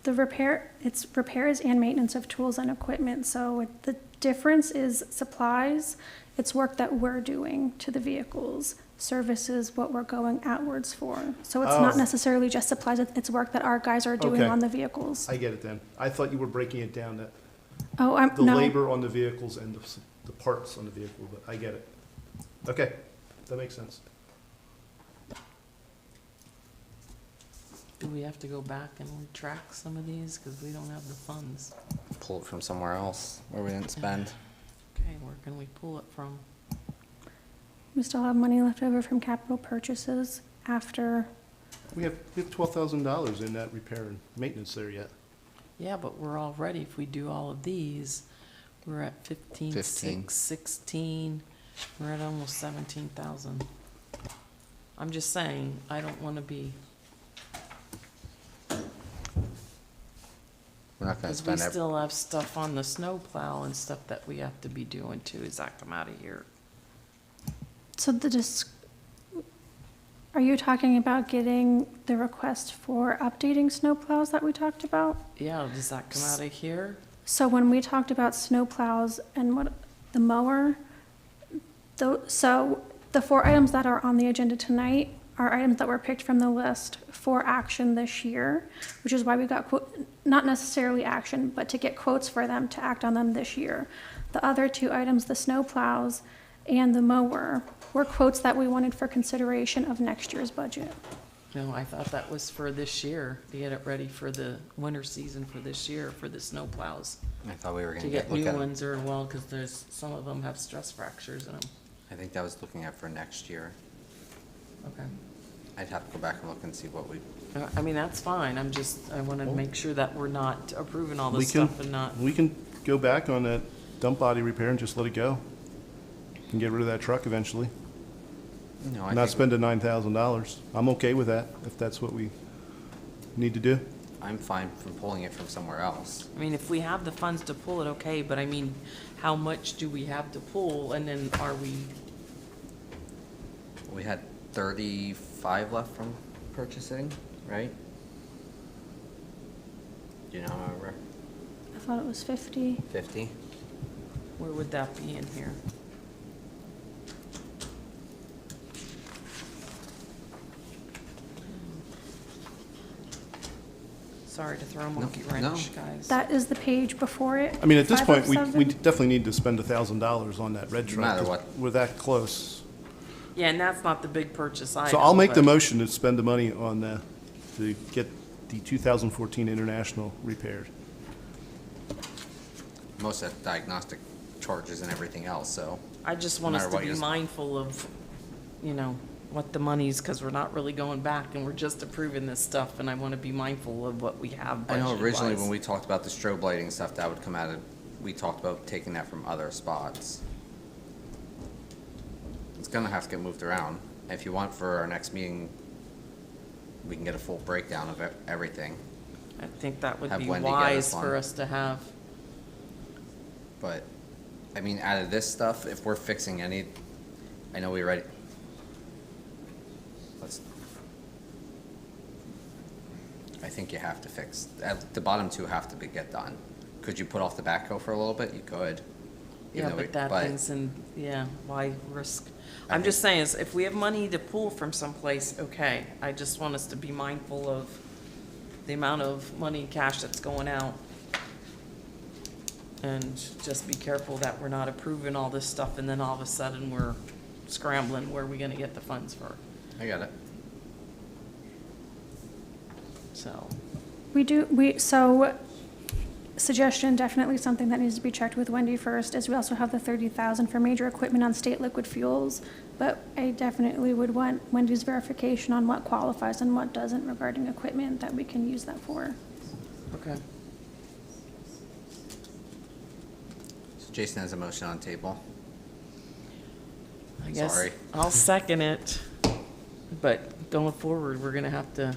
the it's repairs and maintenance of tools and equipment. So the difference is supplies. It's work that we're doing to the vehicles. Services, what we're going outwards for. So it's not Oh. necessarily just supplies, it's work that our guys are doing Okay. on the vehicles. I get it then. I thought you were breaking it down, that Oh, the no. labor on the vehicles and the parts on the vehicle, but I get it. Okay, that makes sense. Do we have to go back and retract some of these, because we don't have the funds? Pull it from somewhere else where we didn't spend. Okay, where can we pull it from? We still have money left over from capital purchases after, We have $12,000 in that repair and maintenance there yet. Yeah, but we're already, if we do all of these, we're at 15, 15. 6, 16, we're at almost 17,000. I'm just saying, I don't want to be, We're not gonna because we spend every, still have stuff on the snow plow and stuff that we have to be doing too. Does that come out of here? so are you talking about getting the request for updating snowplows that we talked about? Yeah, does that come out of here? So when we talked about snowplows and what, the mower, so the 4 items that are on the agenda tonight are items that were picked from the list for action this year, which is why we got, not necessarily action, but to get quotes for them to act on them this year. The other 2 items, the snowplows and the mower, were quotes that we wanted for consideration of next year's budget. No, I thought that was for this year, to get it ready for the winter season for this year, for the snow plows. I thought we were To gonna get look new at, ones or, well, because there's, some of them have stress fractures in them. I think that was looking at for next year. Okay. I'd have to go back and look and see what we, I mean, that's fine, I want to make sure that we're not approving all We this can- stuff and not, We can go back on that dump body repair and just let it go. And get rid of that truck eventually. no, I Not think, spend the $9,000. I'm okay with that, if that's what we need to do. I'm fine from pulling it from somewhere else. I mean, if we have the funds to pull it, okay, but I mean, how much do we have to pull, and then are we, We had 35 left from purchasing, right? Do you know, remember? I thought it was 50. 50? where would that be in here? Sorry to throw a monkey No. wrench, guys. That is the page before it. I mean, at this point, we 507. definitely need to spend $1,000 on that red truck. matter 'cause what. We're that close. Yeah, and that's not the big purchase item. So I'll make the but- motion to spend the money on to get the 2014 International repaired. Most of that diagnostic charges and everything else, so. I just No want us matter to what be you- mindful of, you know, what the money's, because we're not really going back and we're just approving this stuff, and I want to be mindful of what we have I know originally budget-wise. when we talked about the strobe lighting stuff, that would come out of, we talked about taking that from other spots. It's gonna have to get moved around. If you want for our next meeting, we can get a full breakdown of everything. I think that would Have be Wendy get us wise for one. us to have. But, I mean, out of this stuff, if we're fixing any, I know we already, I think you have to fix, the bottom two have to get done. Could you put off the backhoe for a little bit? You could. Yeah, Even though but that thing's in, yeah, why risk? I I'm just think- saying, is if we have money to pull from someplace, okay. I just want us to be mindful of the amount of money, cash that's going out. And just be careful that we're not approving all this stuff and then all of a sudden we're scrambling, where are we gonna get the funds for? I got it. So, So suggestion, definitely something that needs to be checked with Wendy first, is we also have the 30,000 for major equipment on state liquid fuels. But I definitely would want Wendy's verification on what qualifies and what doesn't regarding equipment that we can use that for. okay. So Jason has a motion on the table. I guess Sorry. I'll second it, but going forward, we're gonna have to,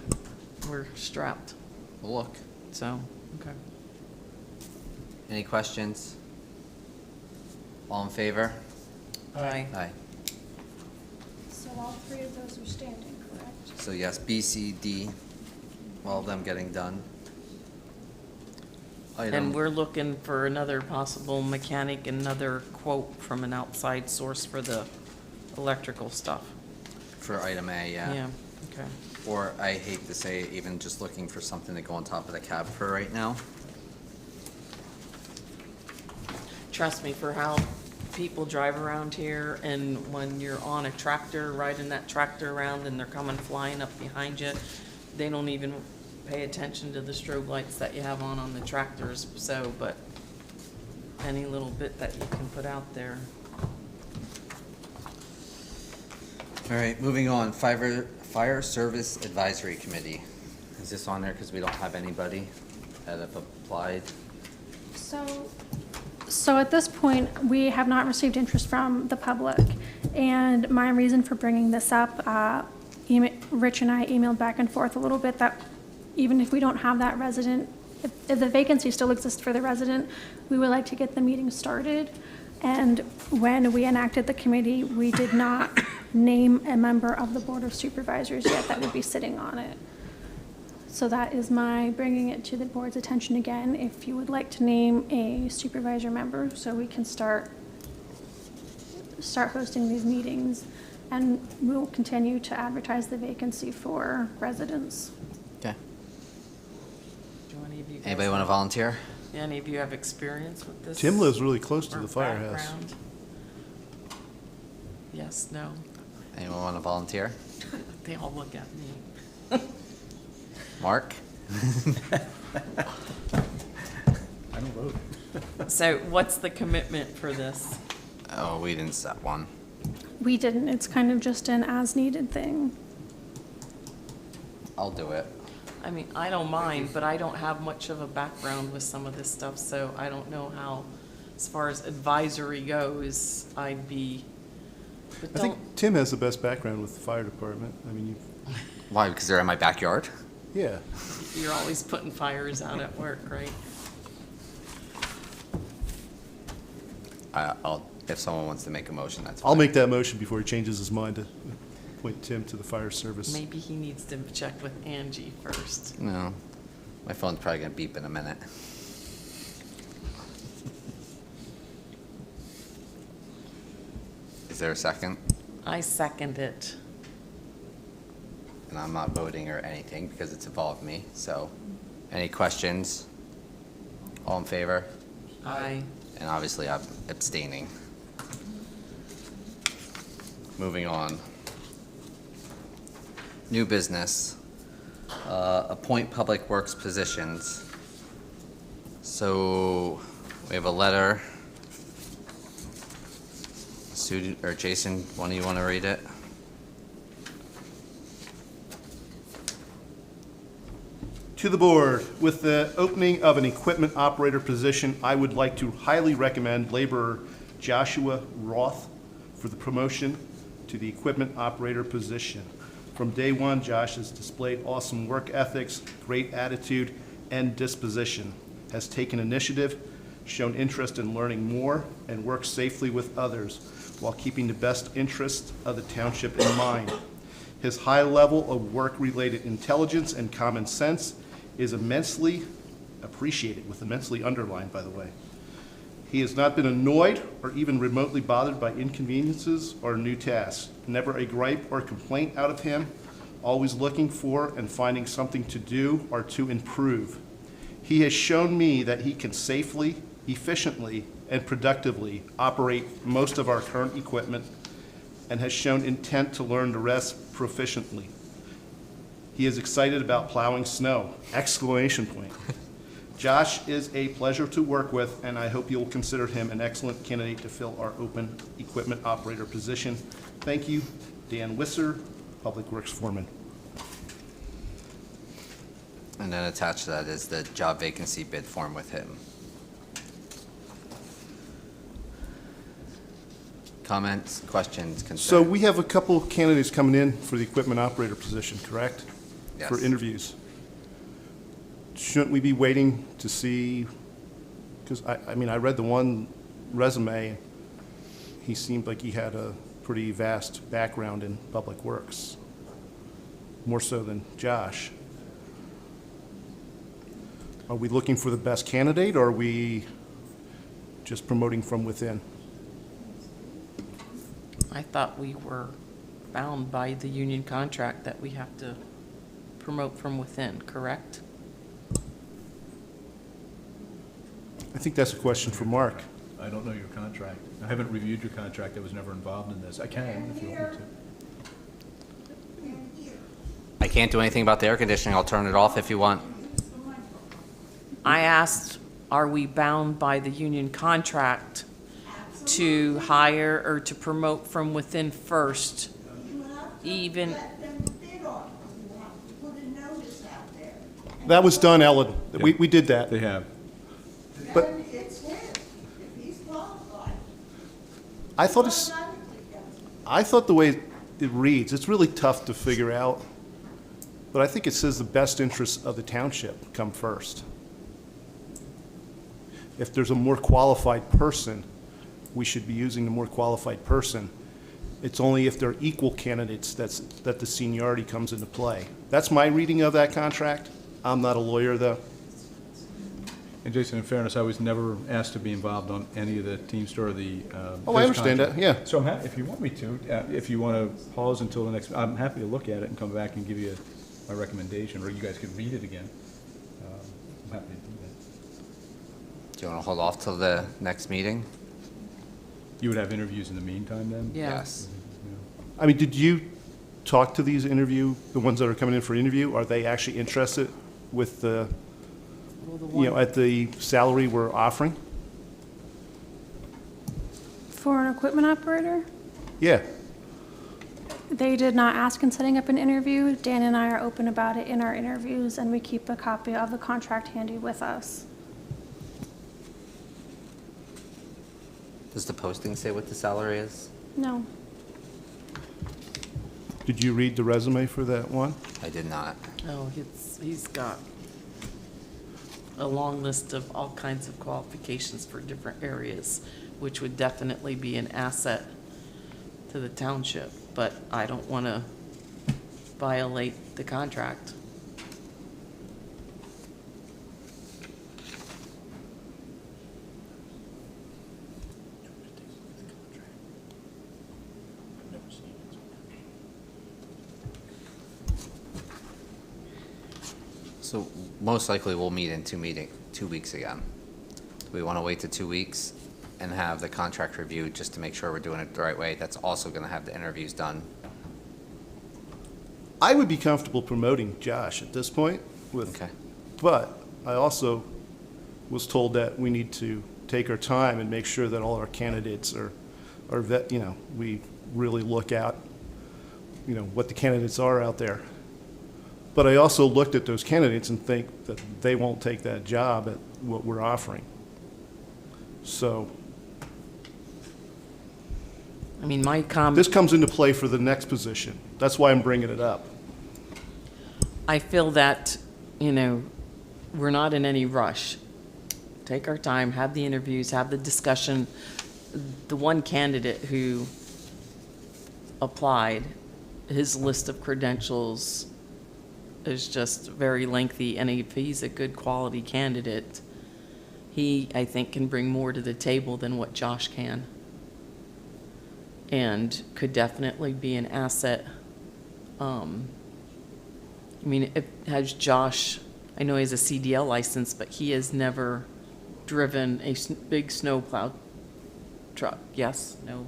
we're strapped, We'll look. so, okay. Any questions? All in favor? Aye. Aye. So all three of those are standing, correct? So yes, B, C, D, all of them getting done. And Item, we're looking for another possible mechanic, another quote from an outside source for the electrical stuff. for item A, yeah. Yeah, okay. Or I hate to say, it, even just looking for something to go on top of the cab for right now. Trust me, for how people drive around here, and when you're on a tractor, riding that tractor around, and they're coming flying up behind you, they don't even pay attention to the strobe lights that you have on the tractors, so, but any little bit that you can put out there. All right, moving on, Fire Service Advisory Committee. Is this on there because we don't have anybody that have applied? So at this point, we have not received interest from the public. And my reason for bringing this up, Rich and I emailed back and forth a little bit that even if we don't have that resident, if the vacancy still exists for the resident, we would like to get the meeting started. And when we enacted the committee, we did not name a member of the Board of Supervisors yet that would be sitting on it. So that is my bringing it to the board's attention again, if you would like to name a supervisor member, so we can start hosting these meetings. And we'll continue to advertise the vacancy for residents. Okay. Do any of you guys Anybody want to have- volunteer? Any of you have experience with this? Tim lives really close to or the firehouse. background? Yes, no? Anyone want to volunteer? They all look at me. Mark? I don't vote. So what's the commitment for this? Oh, we didn't set one. We didn't, it's kind of just an as-needed thing. I'll do it. I mean, I don't mind, but I don't have much of a background with some of this stuff, so I don't know how, as far as advisory goes, I'd be, but I think don't, Tim has the best background with the fire department. I mean, Why? Because they're in my backyard? yeah. you're always putting fires out at work, right? If someone wants to make a motion, that's fine. I'll make that motion before he changes his mind to appoint Tim to the fire service. Maybe he needs to check with Angie first. No. My phone's probably gonna beep in a minute. Is there a second? I second it. And I'm not voting or anything because it's involved me, so Any questions? All in favor? Aye. And obviously I'm abstaining. Moving on. New business. Appoint public works positions. So we have a letter. Sue, or Jason, one of you want to read it? To the board, with the opening of an equipment operator position, I would like to highly recommend laborer Joshua Roth for the promotion to the equipment operator position. From day one, Josh has displayed awesome work ethics, great attitude, and disposition, has taken initiative, shown interest in learning more, and worked safely with others while keeping the best interests of the township in mind. His high level of work-related intelligence and common sense is immensely appreciated, with immensely underlined, by the way. He has not been annoyed or even remotely bothered by inconveniences or new tasks. Never a gripe or complaint out of him, always looking for and finding something to do or to improve. He has shown me that he can safely, efficiently, and productively operate most of our current equipment and has shown intent to learn the rest proficiently. He is excited about plowing snow! Exclamation point. Josh is a pleasure to work with, and I hope you will consider him an excellent candidate to fill our open equipment operator position. Thank you, Dan Wisser, Public Works Foreman. And then attached to that is the job vacancy bid form with him. Comments, questions, concerns? So we have a couple of candidates coming in for the equipment operator position, correct? For Yes. interviews. Shouldn't we be waiting to see, because I mean, I read the one resume, he seemed like he had a pretty vast background in public works, more so than Josh. Are we looking for the best candidate, or are we just promoting from within? I thought we were bound by the union contract that we have to promote from within, correct? I think that's a question for Mark. I don't know your contract. I haven't reviewed your contract. I was never involved in this. I can if you want me to. I can't do anything about the air conditioning. I'll turn it off if you want. I asked, are we bound by the union contract to hire or to promote from within first? You have to Even, let them bid on it. You have to put a notice out there. That was done, Ellen. We did that. They have. But- Then it's him, if he's qualified. I thought it's, Automatically goes. I thought the way it reads, it's really tough to figure out, but I think it says the best interests of the township come first. If there's a more qualified person, we should be using the more qualified person. It's only if they're equal candidates that the seniority comes into play. That's my reading of that contract. I'm not a lawyer, though. And Jason, in fairness, I was never asked to be involved on any of the Teamster or the. Oh, I understand that, yeah. So I'm happy, if you want me to, if you want to pause until the next, I'm happy to look at it and come back and give you my recommendation, or you guys could read it again. I'm happy to do that. Do you want to hold off till the next meeting? You would have interviews in the meantime then? yeah. Yes. I mean, did you talk to these the ones that are coming in for interview? Are they actually interested with the, Well, the you know, one- at the salary we're offering? For an equipment operator, Yeah. they did not ask in setting up an interview. Dan and I are open about it in our interviews, and we keep a copy of the contract handy with us. Does the posting say what the salary is? No. Did you read the resume for that one? I did not. Oh, he's got a long list of all kinds of qualifications for different areas, which would definitely be an asset to the township, but I don't want to violate the contract. So most likely we'll meet in 2 weeks again. Do we want to wait to 2 weeks and have the contract reviewed just to make sure we're doing it the right way? That's also going to have the interviews done. I would be comfortable promoting Josh at this point with, Okay. but I also was told that we need to take our time and make sure that all our candidates are we really look at, what the candidates are out there. But I also looked at those candidates and think that they won't take that job at what we're offering. So I mean, my comment. this comes into play for the next position. That's why I'm bringing it up. I feel that, we're not in any rush. Take our time, have the interviews, have the discussion. The one candidate who applied, his list of credentials is just very lengthy, and if he's a good quality candidate, he, I think, can bring more to the table than what Josh can, and could definitely be an asset. Has Josh, I know he has a CDL license, but he has never driven a big snowplow truck. Yes? No?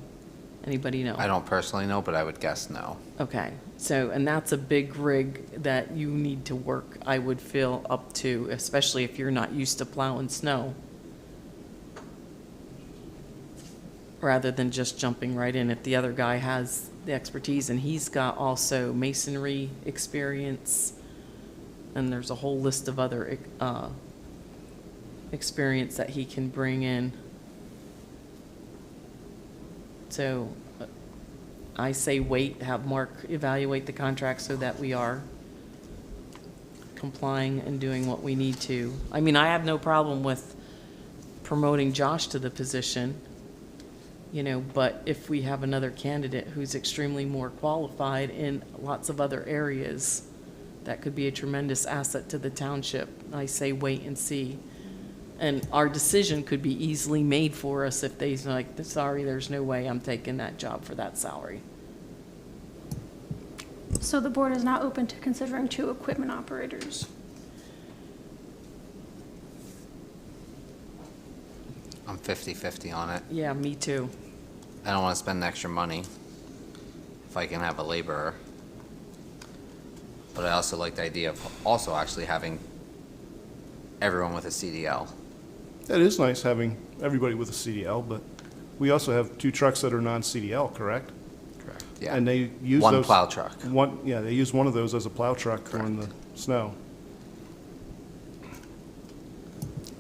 Anybody know? I don't personally know, but I would guess no. Okay, so, and that's a big rig that you need to work, I would feel, up to, especially if you're not used to plowing snow. Rather than just jumping right in. If the other guy has the expertise, and he's got also masonry experience, and there's a whole list of other experience that he can bring in. So I say wait, have Mark evaluate the contract so that we are complying and doing what we need to. I mean, I have no problem with promoting Josh to the position, but if we have another candidate who's extremely more qualified in lots of other areas, that could be a tremendous asset to the township. I say wait and see. And our decision could be easily made for us if they's like, sorry, there's no way I'm taking that job for that salary. So the board is not open to considering 2 equipment operators. I'm 50-50 on it. Yeah, me too. I don't want to spend extra money if I can have a laborer. But I also like the idea of also actually having everyone with a CDL. It is nice having everybody with a CDL, but we also have 2 trucks that are non-CDL, correct? Correct. Yeah. And they use One those. plow truck. They use one of those as a plow truck during the snow.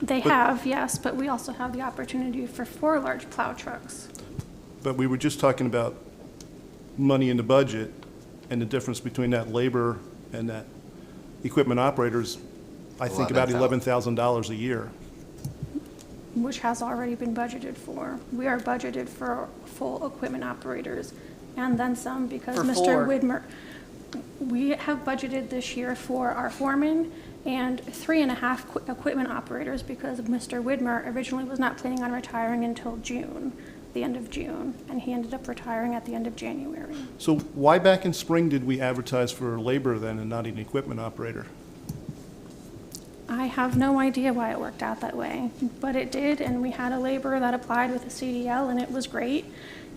They have, yes, but we also have the opportunity for 4 large plow trucks. But we were just talking about money in the budget and the difference between that labor and that equipment operators, I think about $11,000 a year. Which has already been budgeted for. We are budgeted for full equipment operators and then some because For Mr. 4. Widmer, we have budgeted this year for our foreman and 3.5 equipment operators because Mr. Widmer originally was not planning on retiring until June, the end of June, and he ended up retiring at the end of January. So why back in spring did we advertise for labor then and not an equipment operator? I have no idea why it worked out that way, but it did, and we had a laborer that applied with a CDL, and it was great.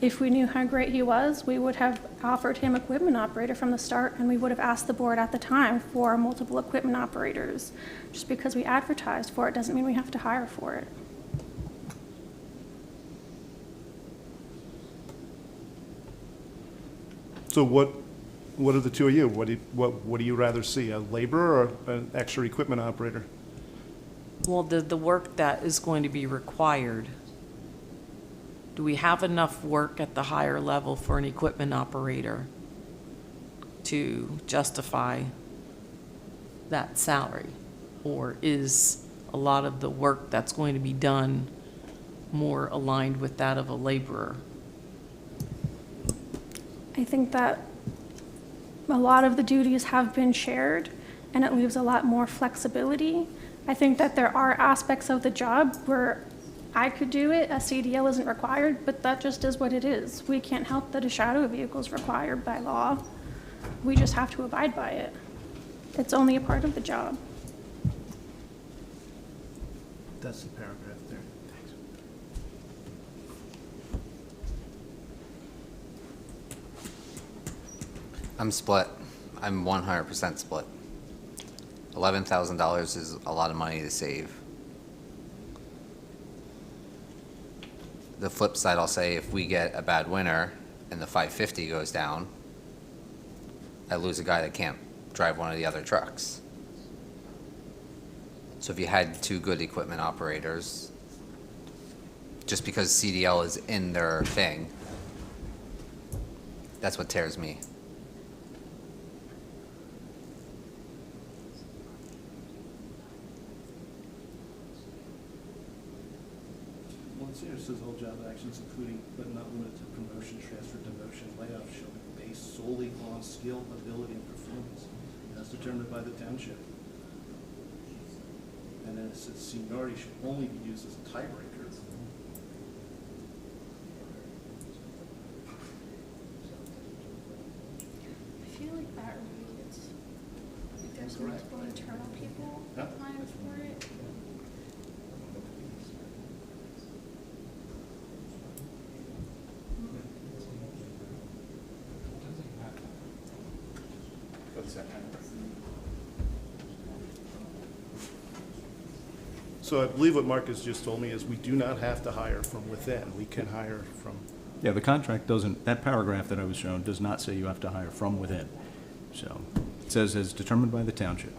If we knew how great he was, we would have offered him equipment operator from the start, and we would have asked the board at the time for multiple equipment operators. Just because we advertised for it doesn't mean we have to hire for it. So what are the 2 of you? What do you rather see, a laborer or an extra equipment operator? Well, the work that is going to be required, do we have enough work at the higher level for an equipment operator to justify that salary? Or is a lot of the work that's going to be done more aligned with that of a laborer? I think that a lot of the duties have been shared, and it leaves a lot more flexibility. I think that there are aspects of the job where I could do it, a CDL isn't required, but that just is what it is. We can't help that a shadow vehicle is required by law. We just have to abide by it. It's only a part of the job. That's the paragraph there. I'm split. I'm 100% split. $11,000 is a lot of money to save. The flip side, I'll say, if we get a bad winter and the 550 goes down, I lose a guy that can't drive one of the other trucks. So if you had two good equipment operators, just because CDL is in their thing, that's what tears me. Well, it's here, it says all job actions including but not limited to promotion, transfer, demotion, layoff shall be based solely on skill, ability, and performance as determined by the township. And then it says seniority should only be used as a tiebreaker. I feel like that reads, if there's Correct. multiple internal people Yep. applying for it. So I believe what Marcus just told me is we do not have to hire from within. We can hire from, Yeah, the contract doesn't, that paragraph that I was shown does not say you have to hire from within. So it says as determined by the township.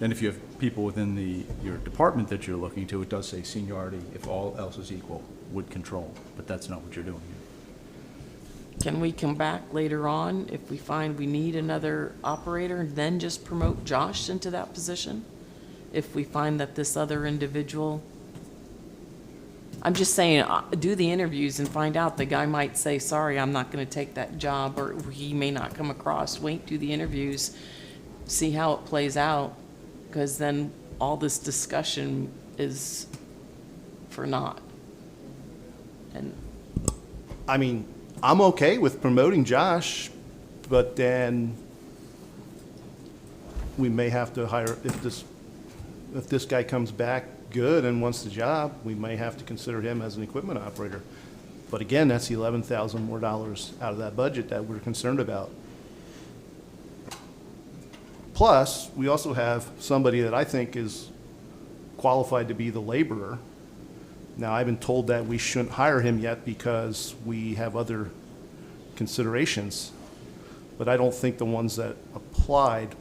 Then if you have people within your department that you're looking to, it does say seniority, if all else is equal, would control, but that's not what you're doing here. Can we come back later on if we find we need another operator and then just promote Josh into that position? If we find that this other individual, I'm just saying, do the interviews and find out. The guy might say, sorry, I'm not going to take that job, or he may not come across. Wait, do the interviews, see how it plays out, because then all this discussion is for naught. And I mean, I'm okay with promoting Josh, but then we may have to hire, if this guy comes back good and wants the job, we may have to consider him as an equipment operator. But again, that's $11,000 more out of that budget that we're concerned about. Plus, we also have somebody that I think is qualified to be the laborer. Now, I've been told that we shouldn't hire him yet because we have other considerations, but I don't think the ones that applied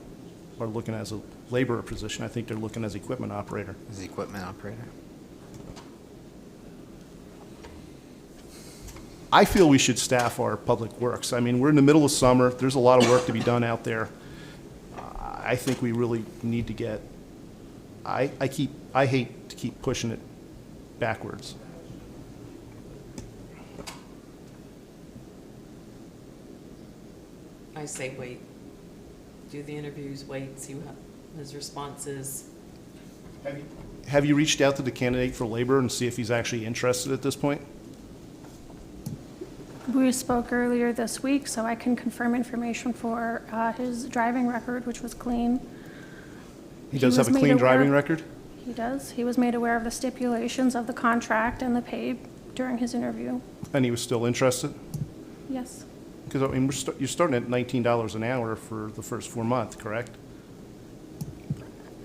are looking as a laborer position. I think they're looking as equipment operator. As the equipment operator. I feel we should staff our public works. I mean, we're in the middle of summer. There's a lot of work to be done out there. I think we really need to get, I hate to keep pushing it backwards. I say wait. Do the interviews, wait, see what his response is. Have you reached out to the candidate for labor and see if he's actually interested at this point? We spoke earlier this week, so I can confirm information for his driving record, which was clean. He does was have a made clean aware- driving record? He does. He was made aware of the stipulations of the contract and the pay during his interview. And he was still interested? Yes. Because, I mean, you're starting at $19 an hour for the first 4 months, correct?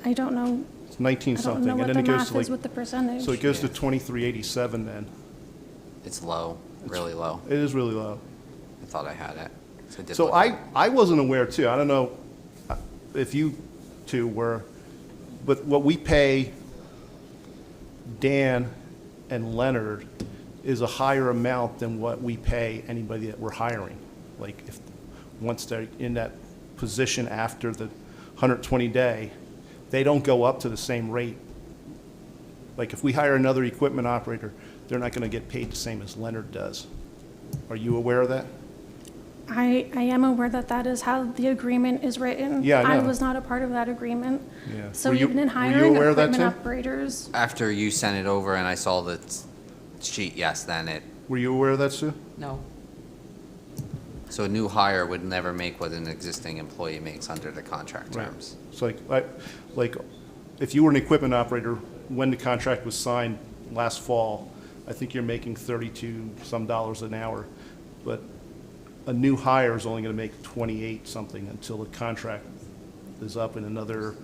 I don't know. It's 19 I don't something, know and what then the it goes math to is like, with the percentage. so it goes to 2387 then. It's low, really low. It is really low. I thought I had it. I did So look at it. I wasn't aware too, I don't know if you two were, but what we pay Dan and Leonard is a higher amount than what we pay anybody that we're hiring. Like if, once they're in that position after the 120 day, they don't go up to the same rate. Like if we hire another equipment operator, they're not gonna get paid the same as Leonard does. Are you aware of that? I am aware that that is how the agreement is written. Yeah, I know. was not a part of that agreement. Yeah. So Were you- even in were you hiring aware of that, equipment Tim? operators, After you sent it over and I saw the sheet, yes, then it, Were you aware of that, Sue? No. so a new hire would never make what an existing employee makes under the contract Right. terms. It's like, if you were an equipment operator when the contract was signed last fall, I think you're making 32 some dollars an hour, but a new hire is only going to make 28 something until the contract is up in another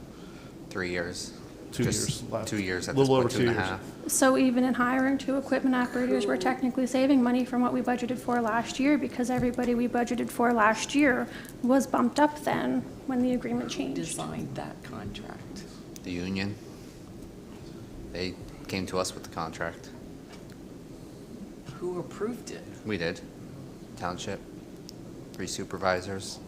3 years. 2 Just years. left. 2 years at A this little point, over 2 2.5 years. years. So even in hiring 2 equipment operators, we're technically saving money from what we budgeted for last year because everybody we budgeted for last year was bumped up then when the agreement Who changed. designed that contract? The union, they came to us with the contract. Who approved it? We did. Township, 3 supervisors.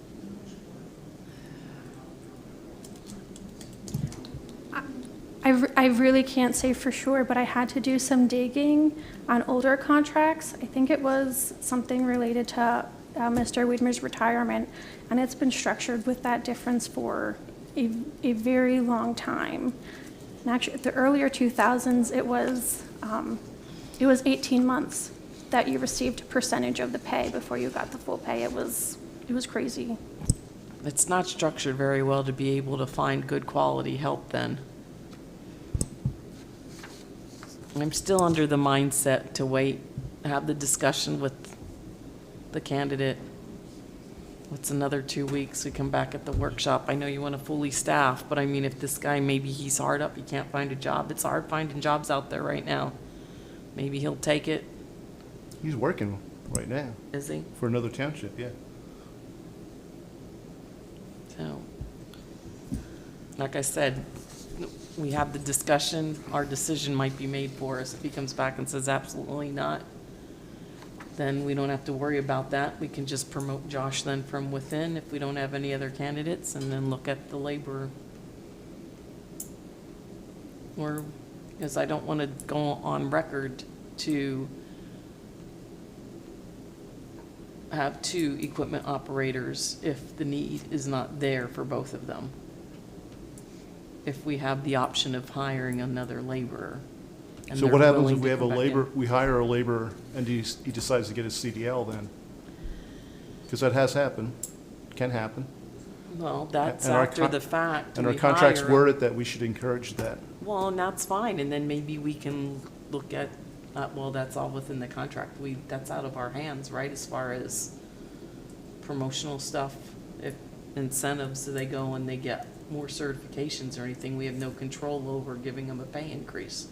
I really can't say for sure, but I had to do some digging on older contracts. I think it was something related to Mr. Widmer's retirement, and it's been structured with that difference for a very long time. And actually, the earlier 2000s, it was 18 months that you received a percentage of the pay before you got the full pay. It was crazy. It's not structured very well to be able to find good quality help then. I'm still under the mindset to wait, have the discussion with the candidate. What's another 2 weeks? We come back at the workshop. I know you want to fully staff, but I mean, if this guy, maybe he's hard up, he can't find a job. It's hard finding jobs out there right now. Maybe he'll take it. He's working right now Is he? for another township, yeah. So, like I said, we have the discussion, our decision might be made for us. If he comes back and says absolutely not, then we don't have to worry about that. We can just promote Josh then from within if we don't have any other candidates, and then look at the laborer. Or, because I don't want to go on record to have 2 equipment operators if the need is not there for both of them. If we have the option of hiring another laborer. and So they're what happens willing if to we have a come back in. labor, we hire a laborer and he decides to get his CDL then? Because that has happened, can happen. Well, that's and our after con- the fact. And our We contracts hire- worded that we should encourage that. Well, and that's fine, and then maybe we can look at, well, that's all within the contract. That's out of our hands, right, as far as promotional stuff, if incentives, so they go and they get more certifications or anything, we have no control over giving them a pay increase.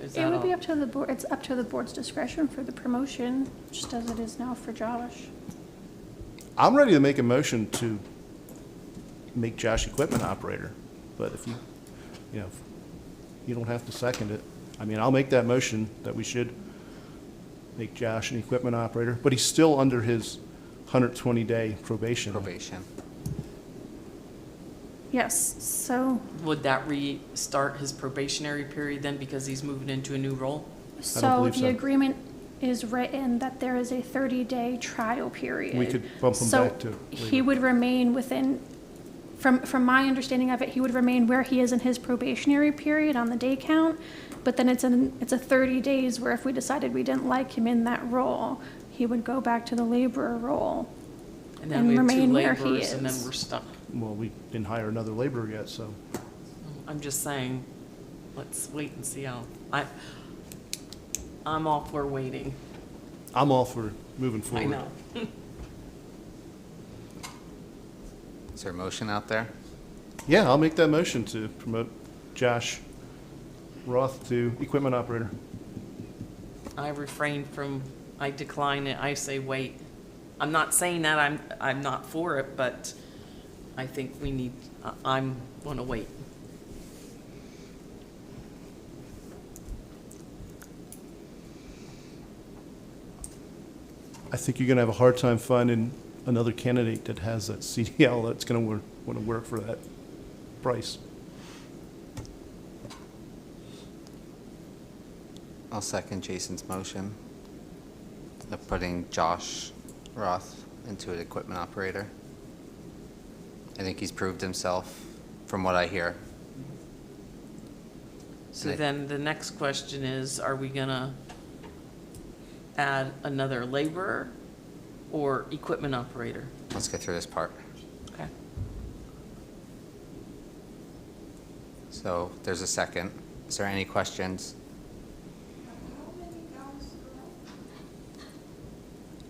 Is It that would be all? up to the board, it's up to the board's discretion for the promotion, just as it is now for Josh. I'm ready to make a motion to make Josh equipment operator, but if you don't have to second it. I mean, I'll make that motion that we should make Josh an equipment operator, but he's still under his 120-day probation. Probation. Yes, so, Would that restart his probationary period then, because he's moving into a new role? so believe the so. agreement is written that there is a 30-day trial period. We could bump him back to So he later. would remain within, from my understanding of it, he would remain where he is in his probationary period on the day count, but then it's a 30 days where if we decided we didn't like him in that role, he would go back to the laborer role. And then And we have 2 remain where he laborers, and then is. we're stuck. Well, we didn't hire another laborer yet, so. I'm just saying, let's wait and see how, I'm all for waiting. I'm all for moving I forward. know. Is there a motion out there? Yeah, I'll make that motion to promote Josh Roth to equipment operator. I refrain from, I decline it, I say wait. I'm not saying that I'm not for it, but I think we need, I'm gonna wait. I think you're gonna have a hard time finding another candidate that has that CDL that's gonna want to work for that price. I'll second Jason's motion of putting Josh Roth into an equipment operator. I think he's proved himself from what I hear. So Right. then the next question is, are we gonna add another laborer or equipment operator? Let's get through this part. Okay. So there's a second. Is there any questions? How many guys are out?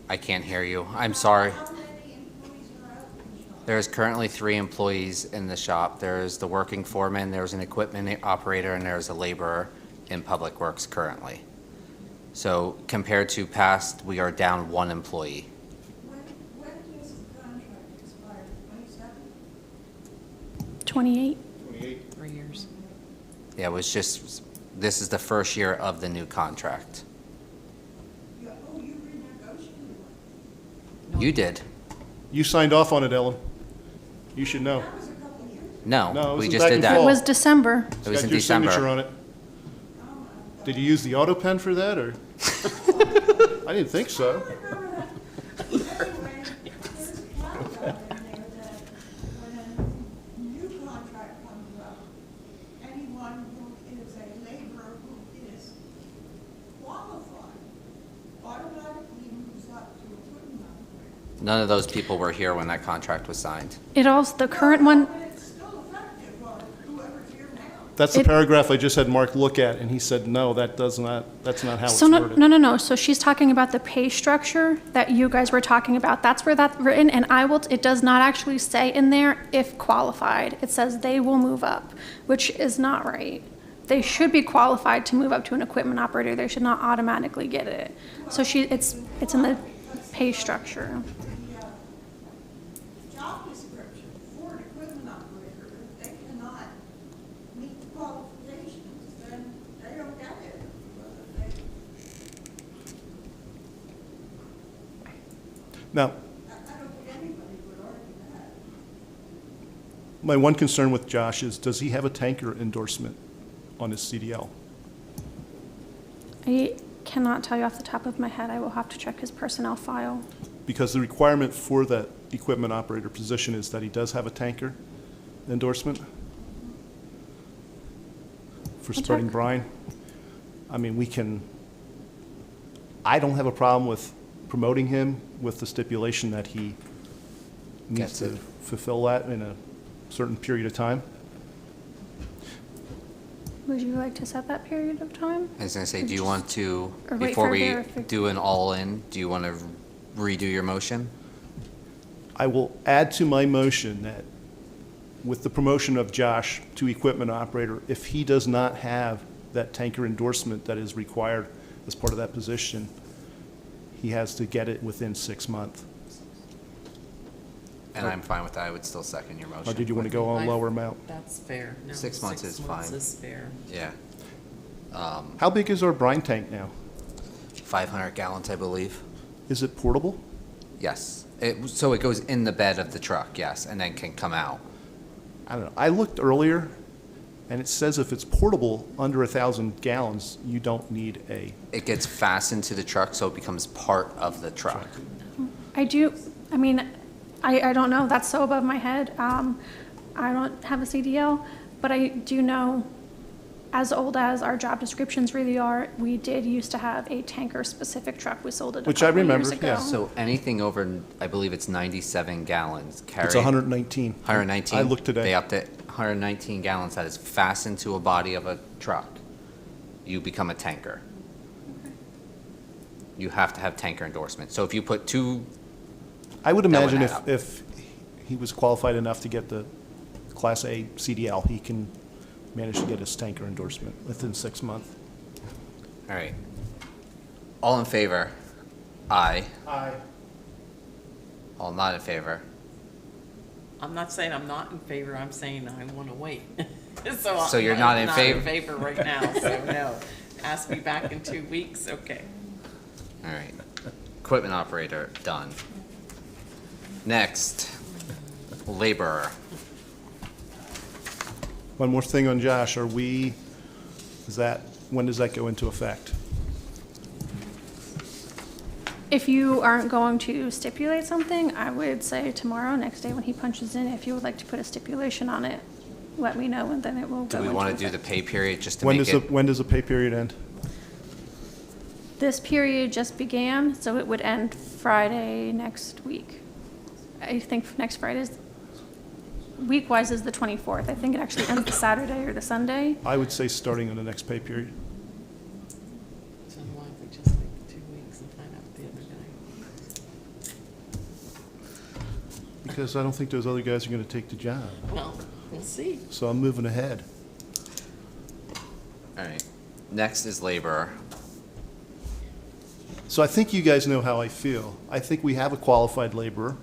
I can't hear you. I'm sorry. How many employees are out in the shop? There is currently 3 employees in the shop. There's the working foreman, there's an equipment operator, and there's a laborer in Public Works currently. So compared to past, we are down 1 employee. When does the contract expire? 27? 28. 3 years. Yeah, it was just, this is the first year of the new contract. Oh, you renegotiated one. You did. You signed off on it, Ellen. You should know. That was a couple of years. No, No, it we was just back did in that. It fall. was December. It was in Got your signature December. on it. Did you use the auto pen for that, or? I didn't think so. Anyway, there's a caveat in there that when a new contract comes up, anyone who is a laborer who is qualified automatically moves up to equipment operator. None of those people were here when that contract was signed. It also, the current one, But it's still effective on whoever's here now. That's the It- paragraph I just had Mark look at, and he said, no, that's not how it's so no, worded. no. So she's talking about the pay structure that you guys were talking about. That's where that's written, and it does not actually say in there if qualified. It says they will move up, which is not right. They should be qualified to move up to an equipment operator. They should not automatically get it. So it's in the pay structure. The job description for an equipment operator, if they cannot meet the qualifications, then they don't get it. Whether they- Now, I don't think anybody would argue that. my one concern with Josh is, does he have a tanker endorsement on his CDL? I cannot tell you off the top of my head. I will have to check his personnel file. Because the requirement for that equipment operator position is that he does have a tanker endorsement for I'll spreading check. brine. I mean, I don't have a problem with promoting him with the stipulation that he needs Gets to it. fulfill that in a certain period of time. Would you like to set that period of time? I was gonna say, do you want to, Or wait before for we verification. do an all-in, do you want to redo your motion? I will add to my motion that with the promotion of Josh to equipment operator, if he does not have that tanker endorsement that is required as part of that position, he has to get it within 6 months. And I'm fine with that. I would still second your motion. Or did you want to go on lower amount? That's fair. No, 6 months is 6 months fine. is fair. Yeah. How big is our brine tank now? 500 gallons, I believe. Is it portable? Yes. So it goes in the bed of the truck, yes, and then can come out. I don't know. I looked earlier, and it says if it's portable under 1,000 gallons, you don't need a, It gets fastened to the truck, so it becomes part of the truck. I don't know, that's so above my head. I don't have a CDL, but I do know, as old as our job descriptions really are, we did used to have a tanker-specific truck. We sold it a Which I couple years remember, yeah. ago. So anything over, I believe it's 97 gallons carry. it's 119. 119? I looked today. They upped it, 119 gallons that is fastened to a body of a truck. You become a tanker. You have to have tanker endorsement. So if you put two, I would That would imagine add up. if he was qualified enough to get the Class A CDL, he can manage to get his tanker endorsement within 6 months. all right. All in favor? Aye. Aye. All not in favor? I'm not saying I'm not in favor, I'm saying I want to wait. So you're not in I'm favor? not in favor right now, so no. Ask me back in 2 weeks, okay. All right. Equipment operator, done. Next, laborer. One more thing on Josh, when does that go into effect? If you aren't going to stipulate something, I would say tomorrow, next day when he punches in, if you would like to put a stipulation on it, let me know, and then it will go Do into we want to effect. do the pay period just to When make does it? when does the pay period end? This period just began, so it would end Friday next week. I think next Friday's week-wise is the 24th. I think it actually ends the Saturday or the Sunday. I would say starting on the next pay period. So why don't we just take 2 weeks and find out the other guy? Because I don't think those other guys are gonna take the job. Well, we'll see. So I'm moving ahead. All right. Next is laborer. So I think you guys know how I feel. I think we have a qualified laborer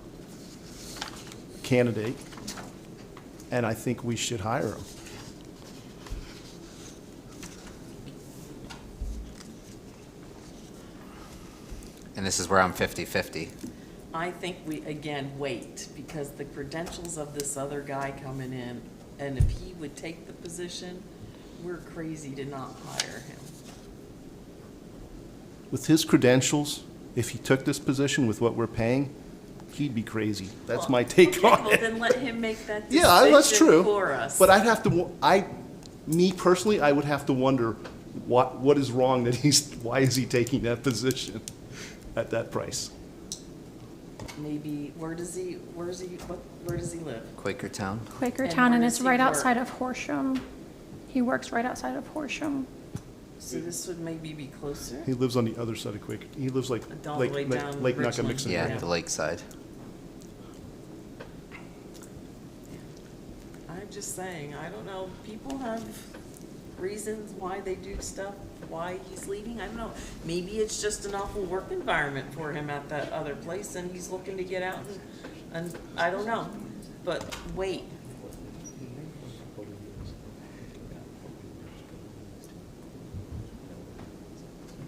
candidate, and I think we should hire him. And this is where I'm 50-50. I think we, again, wait, because the credentials of this other guy coming in, and if he would take the position, we're crazy to not hire him. With his credentials, if he took this position with what we're paying, he'd be crazy. That's my take Okay, on well, it. then let him make that Yeah, that's decision true. for us. But I'd have to, me personally, I would have to wonder what is wrong that why is he taking that position at that price? Maybe, where does he live? Quakertown. Quakertown, where and does it's he right work? outside of Horsham. He works right outside of Horsham. So this would maybe be closer? He lives on the other side of Quaker. He lives like All the way Lake down Lake Richmond. Nuckamixon. Yeah, Yeah. the lakeside. I'm just saying, I don't know, people have reasons why they do stuff, why he's leaving, I don't know. Maybe it's just an awful work environment for him at that other place and he's looking to get out and I don't know. But wait,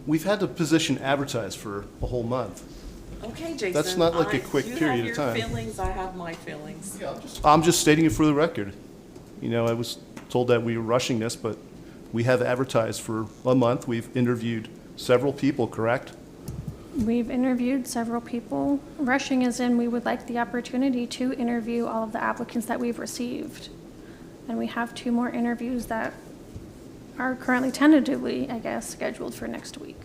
We've had the position advertised for a whole month. okay, Jason. That's not like a quick period of time. You have your feelings, I have my feelings. I'm just stating it for the record. You know, I was told that we were rushing this, but we have advertised for a month. We've interviewed several people, correct? We've interviewed several people. Rushing is in, we would like the opportunity to interview all of the applicants that we've received. And we have 2 more interviews that are currently tentatively, I guess, scheduled for next week.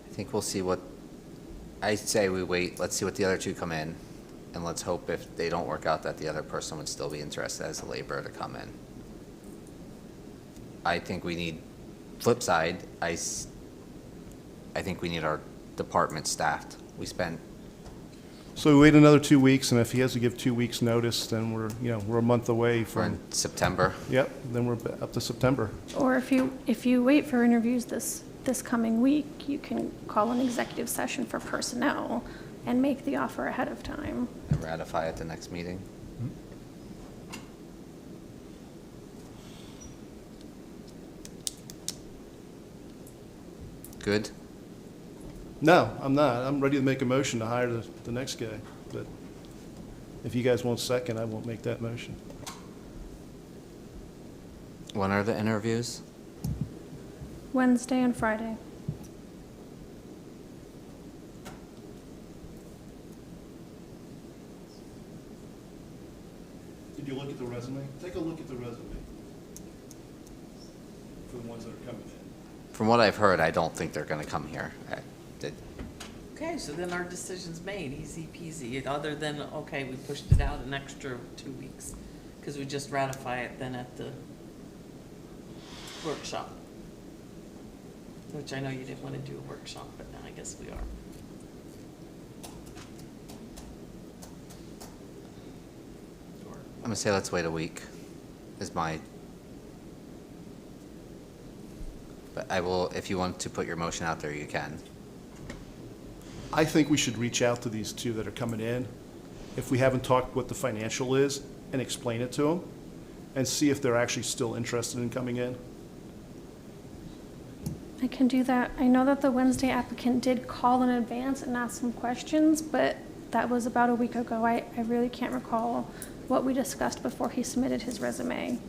I think we'll see what, I say we wait, let's see what the other 2 come in, and let's hope if they don't work out that the other person would still be interested as a laborer to come in. I think we need, flip side, I think we need our department staffed. We spent, So we wait another 2 weeks, and if he has to give 2 weeks' notice, then we're a month away we're from, in September. yep, then we're up to September. Or if you wait for interviews this coming week, you can call an executive session for personnel and make the offer ahead of time. And ratify at the next meeting. Good? No, I'm not. I'm ready to make a motion to hire the next guy, but if you guys won't second, I won't make that motion. When are the interviews? Wednesday and Friday. Did you look at the resume? Take a look at the resume for the ones that are coming in. From what I've heard, I don't think they're gonna come here. Okay, so then our decision's made, easy peasy, other than, okay, we pushed it out an extra 2 weeks, because we just ratify it then at the workshop. Which I know you didn't want to do a workshop, but now I guess we are. I'm gonna say let's wait a week, is my. But I will, if you want to put your motion out there, you can. I think we should reach out to these 2 that are coming in, if we haven't talked what the financial is, and explain it to them, and see if they're actually still interested in coming in. I can do that. I know that the Wednesday applicant did call in advance and ask some questions, but that was about a week ago. I really can't recall what we discussed before he submitted his resume.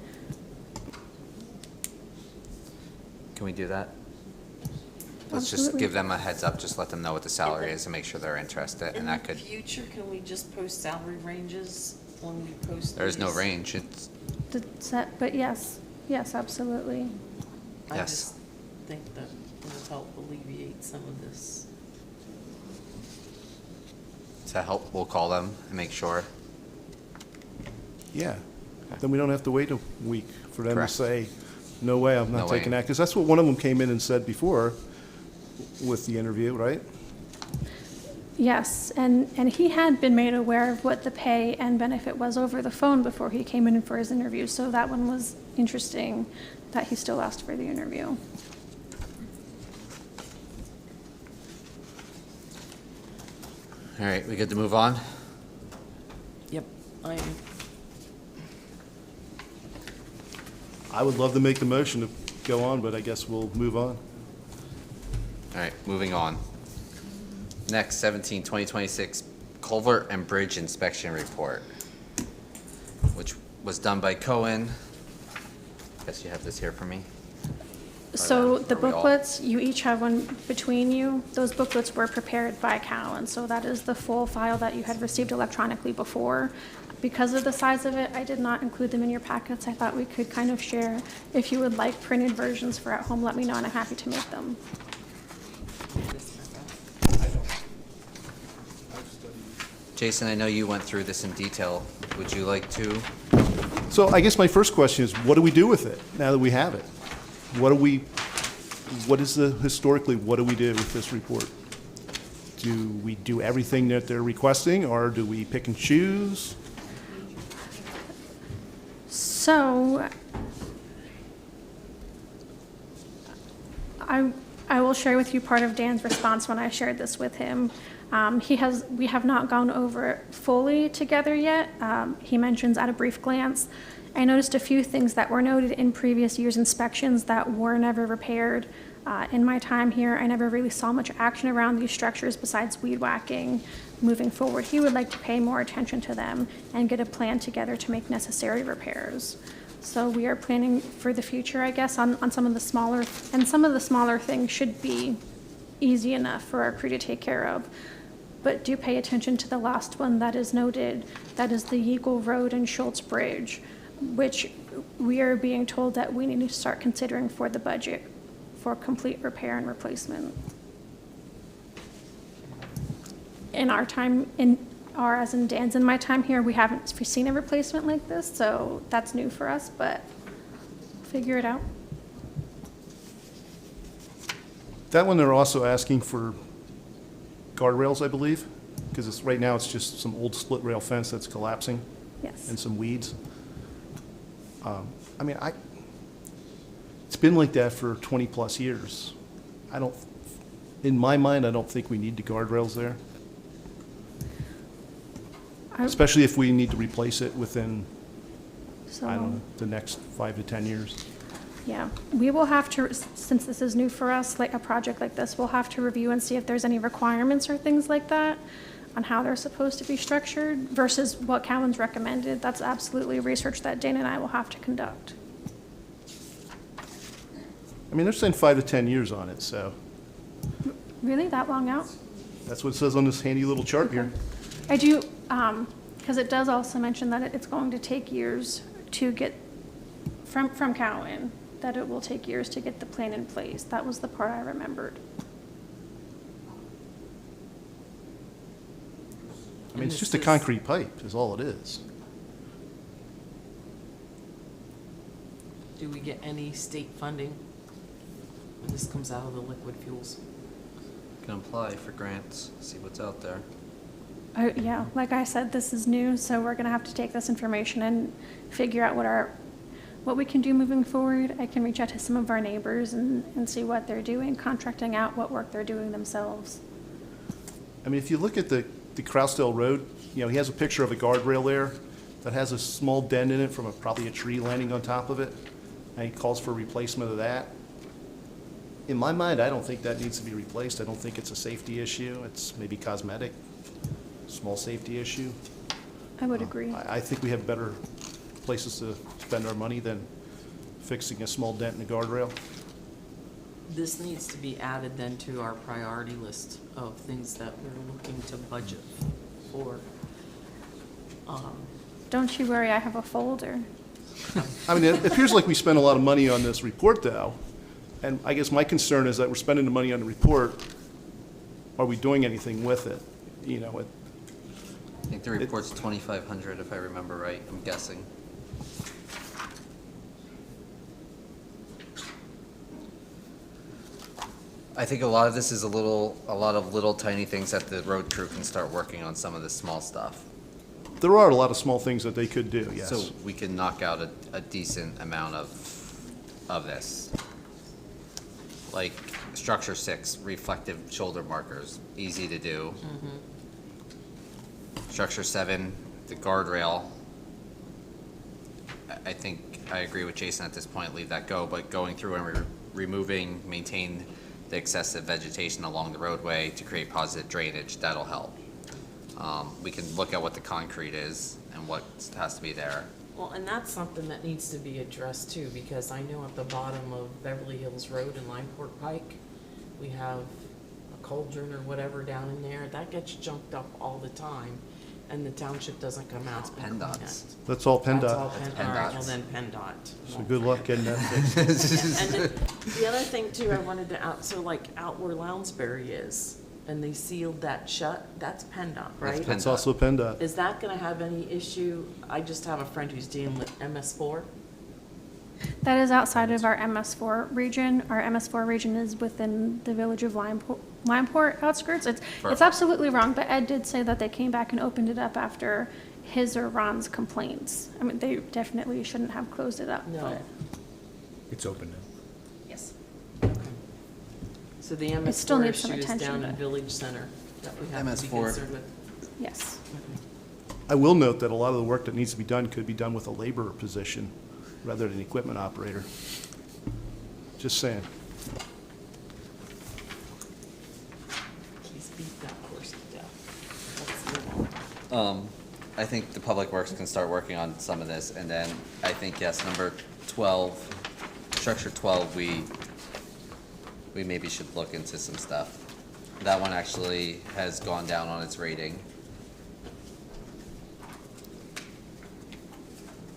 Can we do that? Let's just Absolutely. give them a heads up, just let them know what the salary is and make sure they're interested, and that In could, the future, can we just post salary ranges when we post there is no these? range, it's, But yes, absolutely. I Yes. just think that will help alleviate some of this. to help, we'll call them and make sure. Yeah. Then we don't have to wait a week for them to Correct. say, no way, I'm No not way. taking that. Because that's what one of them came in and said before with the interview, right? Yes, and he had been made aware of what the pay and benefit was over the phone before he came in for his interview, so that one was interesting that he still asked for the interview. All right, we good to move on? Yep, I'm, I would love to make the motion to go on, but I guess we'll move on. All right, moving on. Next, 2026 Culvert and Bridge Inspection Report, which was done by Cohen. Guess you have this here for me. So the Are we all- booklets, you each have one between you. Those booklets were prepared by Cowan, so that is the full file that you had received electronically before. Because of the size of it, I did not include them in your packets. I thought we could kind of share. If you would like printed versions for at home, let me know, and I'm happy to make them. Jason, I know you went through this in detail. Would you like to? So I guess my first question is, what do we do with it now that we have it? Historically, what do we do with this report? Do we do everything that they're requesting, or do we pick and choose? So I will share with you part of Dan's response when I shared this with him. We have not gone over it fully together yet. He mentions at a brief glance, I noticed a few things that were noted in previous years' inspections that were never repaired. In my time here, I never really saw much action around these structures besides weed whacking. Moving forward, he would like to pay more attention to them and get a plan together to make necessary repairs. So we are planning for the future, I guess, on some of the smaller, and some of the smaller things should be easy enough for our crew to take care of. But do pay attention to the last one that is noted, that is the Eagle Road and Schultz Bridge, which we are being told that we need to start considering for the budget for complete repair and replacement. In our time, as in Dan's and my time here, we haven't seen a replacement like this, so that's new for us, but figure it out. That one, they're also asking for guardrails, I believe, because right now it's just some old split rail fence that's collapsing and Yes. some weeds. It's been like that for 20-plus years. In my mind, I don't think we need the guardrails there, especially if we need to replace it within, So, I don't know, the next 5 to 10 years. yeah, we will have to, since this is new for us, like a project like this, we'll have to review and see if there's any requirements or things like that on how they're supposed to be structured versus what Cowan's recommended. That's absolutely research that Dana and I will have to conduct. I mean, they're saying 5 to 10 years on it, so Really, that long out? that's what it says on this handy little chart here. I do, because it does also mention that it's going to take years to get, from Cowan, that it will take years to get the plan in place. That was the part I remembered. I mean, it's And just a this is- concrete pipe is all it is. do we get any state funding when this comes out of the liquid fuels? Can apply for grants, see what's out there. Yeah, like I said, this is new, so we're gonna have to take this information and figure out what we can do moving forward. I can reach out to some of our neighbors and see what they're doing, contracting out what work they're doing themselves. I mean, if you look at the Crousdale Road, he has a picture of a guardrail there that has a small dent in it from probably a tree landing on top of it, and he calls for replacement of that. In my mind, I don't think that needs to be replaced. I don't think it's a safety issue. It's maybe cosmetic, small safety issue. I would agree. I think we have better places to spend our money than fixing a small dent in a guardrail. This needs to be added then to our priority list of things that we're looking to budget for. Don't you worry, I have a folder. I mean, it appears like we spent a lot of money on this report, though. And I guess my concern is that we're spending the money on the report. Are we doing anything with it? I think the report's 2,500 if I remember right, I'm guessing. I think a lot of this is a lot of little tiny things that the road crew can start working on some of the small stuff. There are a lot of small things that they could do, yes. So we can knock out a decent amount of this. Like structure 6, reflective shoulder markers, easy to do. Structure 7, the guardrail. I think I agree with Jason at this point, leave that go, but going through and removing, maintain the excessive vegetation along the roadway to create positive drainage, that'll help. We can look at what the concrete is and what has to be there. Well, and that's something that needs to be addressed too, because I know at the bottom of Beverly Hills Road and Limeport Pike, we have a cauldron or whatever down in there, that gets jumped up all the time, and the township doesn't come out. It's PennDOT's. That's all That's PennDOT. all all right, well PennDOT's. then PennDOT. So good luck getting that fixed. And then the other thing too, I wanted to so like out where Lounsbury is, and they sealed that shut, that's PennDOT, right? Penn- That's also PennDOT. Is that gonna have any issue? I just have a friend who's dealing with MS4. That is outside of our MS4 region. Our MS4 region is within the village of Limeport outskirts. It's Perfect. absolutely wrong, but Ed did say that they came back and opened it up after his or Ron's complaints. I mean, they definitely shouldn't have closed it up, No. but It's open now. yes. So the still MS4 needs some issue is attention, down in but- Village Center that we have to be MS4. concerned with. Yes. I will note that a lot of the work that needs to be done could be done with a laborer position rather than an equipment operator. Just saying. He's beat that horse to death. Let's move on. I think the Public Works can start working on some of this, and then I think, yes, number 12, structure 12, we maybe should look into some stuff. That one actually has gone down on its rating.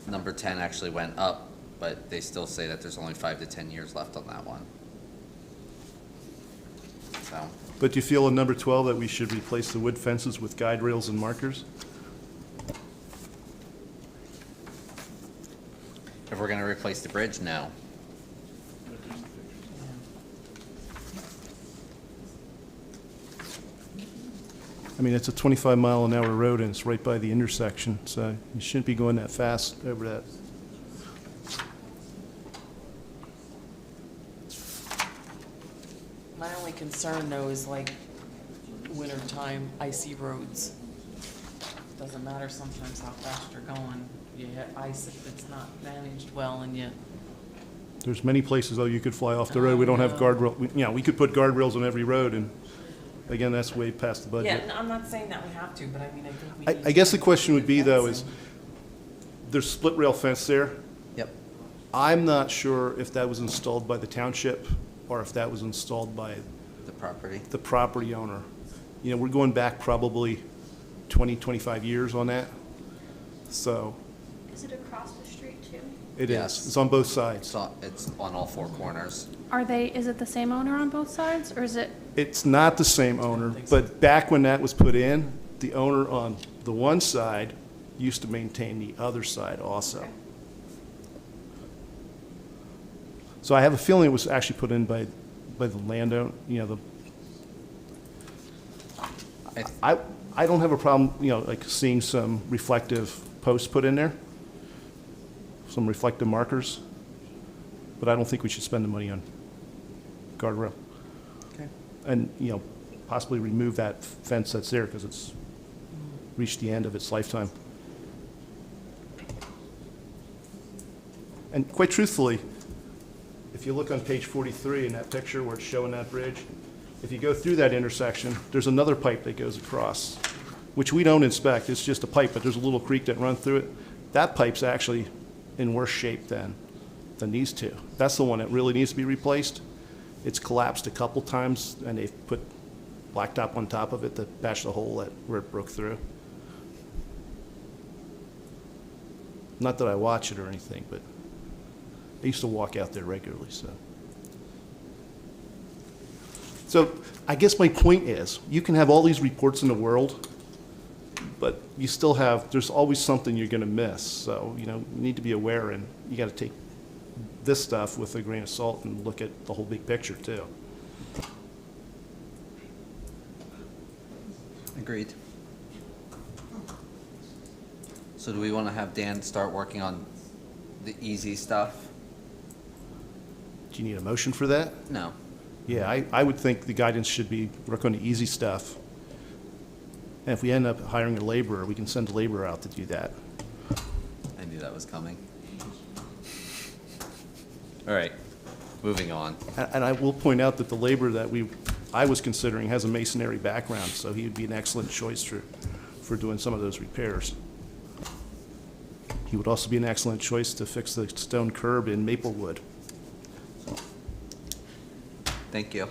Number 10 actually went up, but they still say that there's only 5 to 10 years left on that one. So, But do you feel in number 12 that we should replace the wood fences with guide rails and markers? if we're gonna replace the bridge, no. I mean, it's a 25-mile-an-hour road, and it's right by the intersection, so you shouldn't be going that fast over that. My only concern though is like wintertime icy roads. Doesn't matter sometimes how fast you're going, you hit ice if it's not managed well and you, There's many places, though, you could fly off the road. We don't have Oh. guardrail, we could put guardrails on every road, and again, that's way past the budget. yeah, and I'm not saying that we have to, but I mean, I think we need I guess to the question would be, though, is fencing. there's split rail fence there. Yep. I'm not sure if that was installed by the township or if that was installed by The property. the property owner. You know, we're going back probably 20, 25 years on that. So Is it across the street too? it is. Yes. It's on both sides. It's on all four corners. Is it the same owner on both sides, or is it, It's not the same owner, but back when that was put in, the owner on the one side used to maintain the other side also. Okay. So I have a feeling it was actually put in by the landowner, I don't have a problem, like seeing some reflective posts put in there, some reflective markers, but I don't think we should spend the money on guardrail. Okay. And, possibly remove that fence that's there because it's reached the end of its lifetime. And quite truthfully, if you look on page 43 in that picture where it's showing that bridge, if you go through that intersection, there's another pipe that goes across, which we don't inspect. It's just a pipe, but there's a little creek that runs through it. That pipe's actually in worse shape than these two. That's the one that really needs to be replaced. It's collapsed a couple times, and they've put blacktop on top of it to patch the hole where it broke through. Not that I watch it or anything, but I used to walk out there regularly, so. So I guess my point is, you can have all these reports in the world, but you still have, there's always something you're gonna miss. So, you know, you need to be aware, and you gotta take this stuff with a grain of salt and look at the whole big picture too. Agreed. So do we want to have Dan start working on the easy stuff? Do you need a motion for that? No. Yeah, I would think the guidance should be work on the easy stuff. And if we end up hiring a laborer, we can send a laborer out to do that. I knew that was coming. All right, moving on. And I will point out that the laborer that I was considering has a masonry background, so he would be an excellent choice for doing some of those repairs. He would also be an excellent choice to fix the stone curb in Maplewood. Thank you.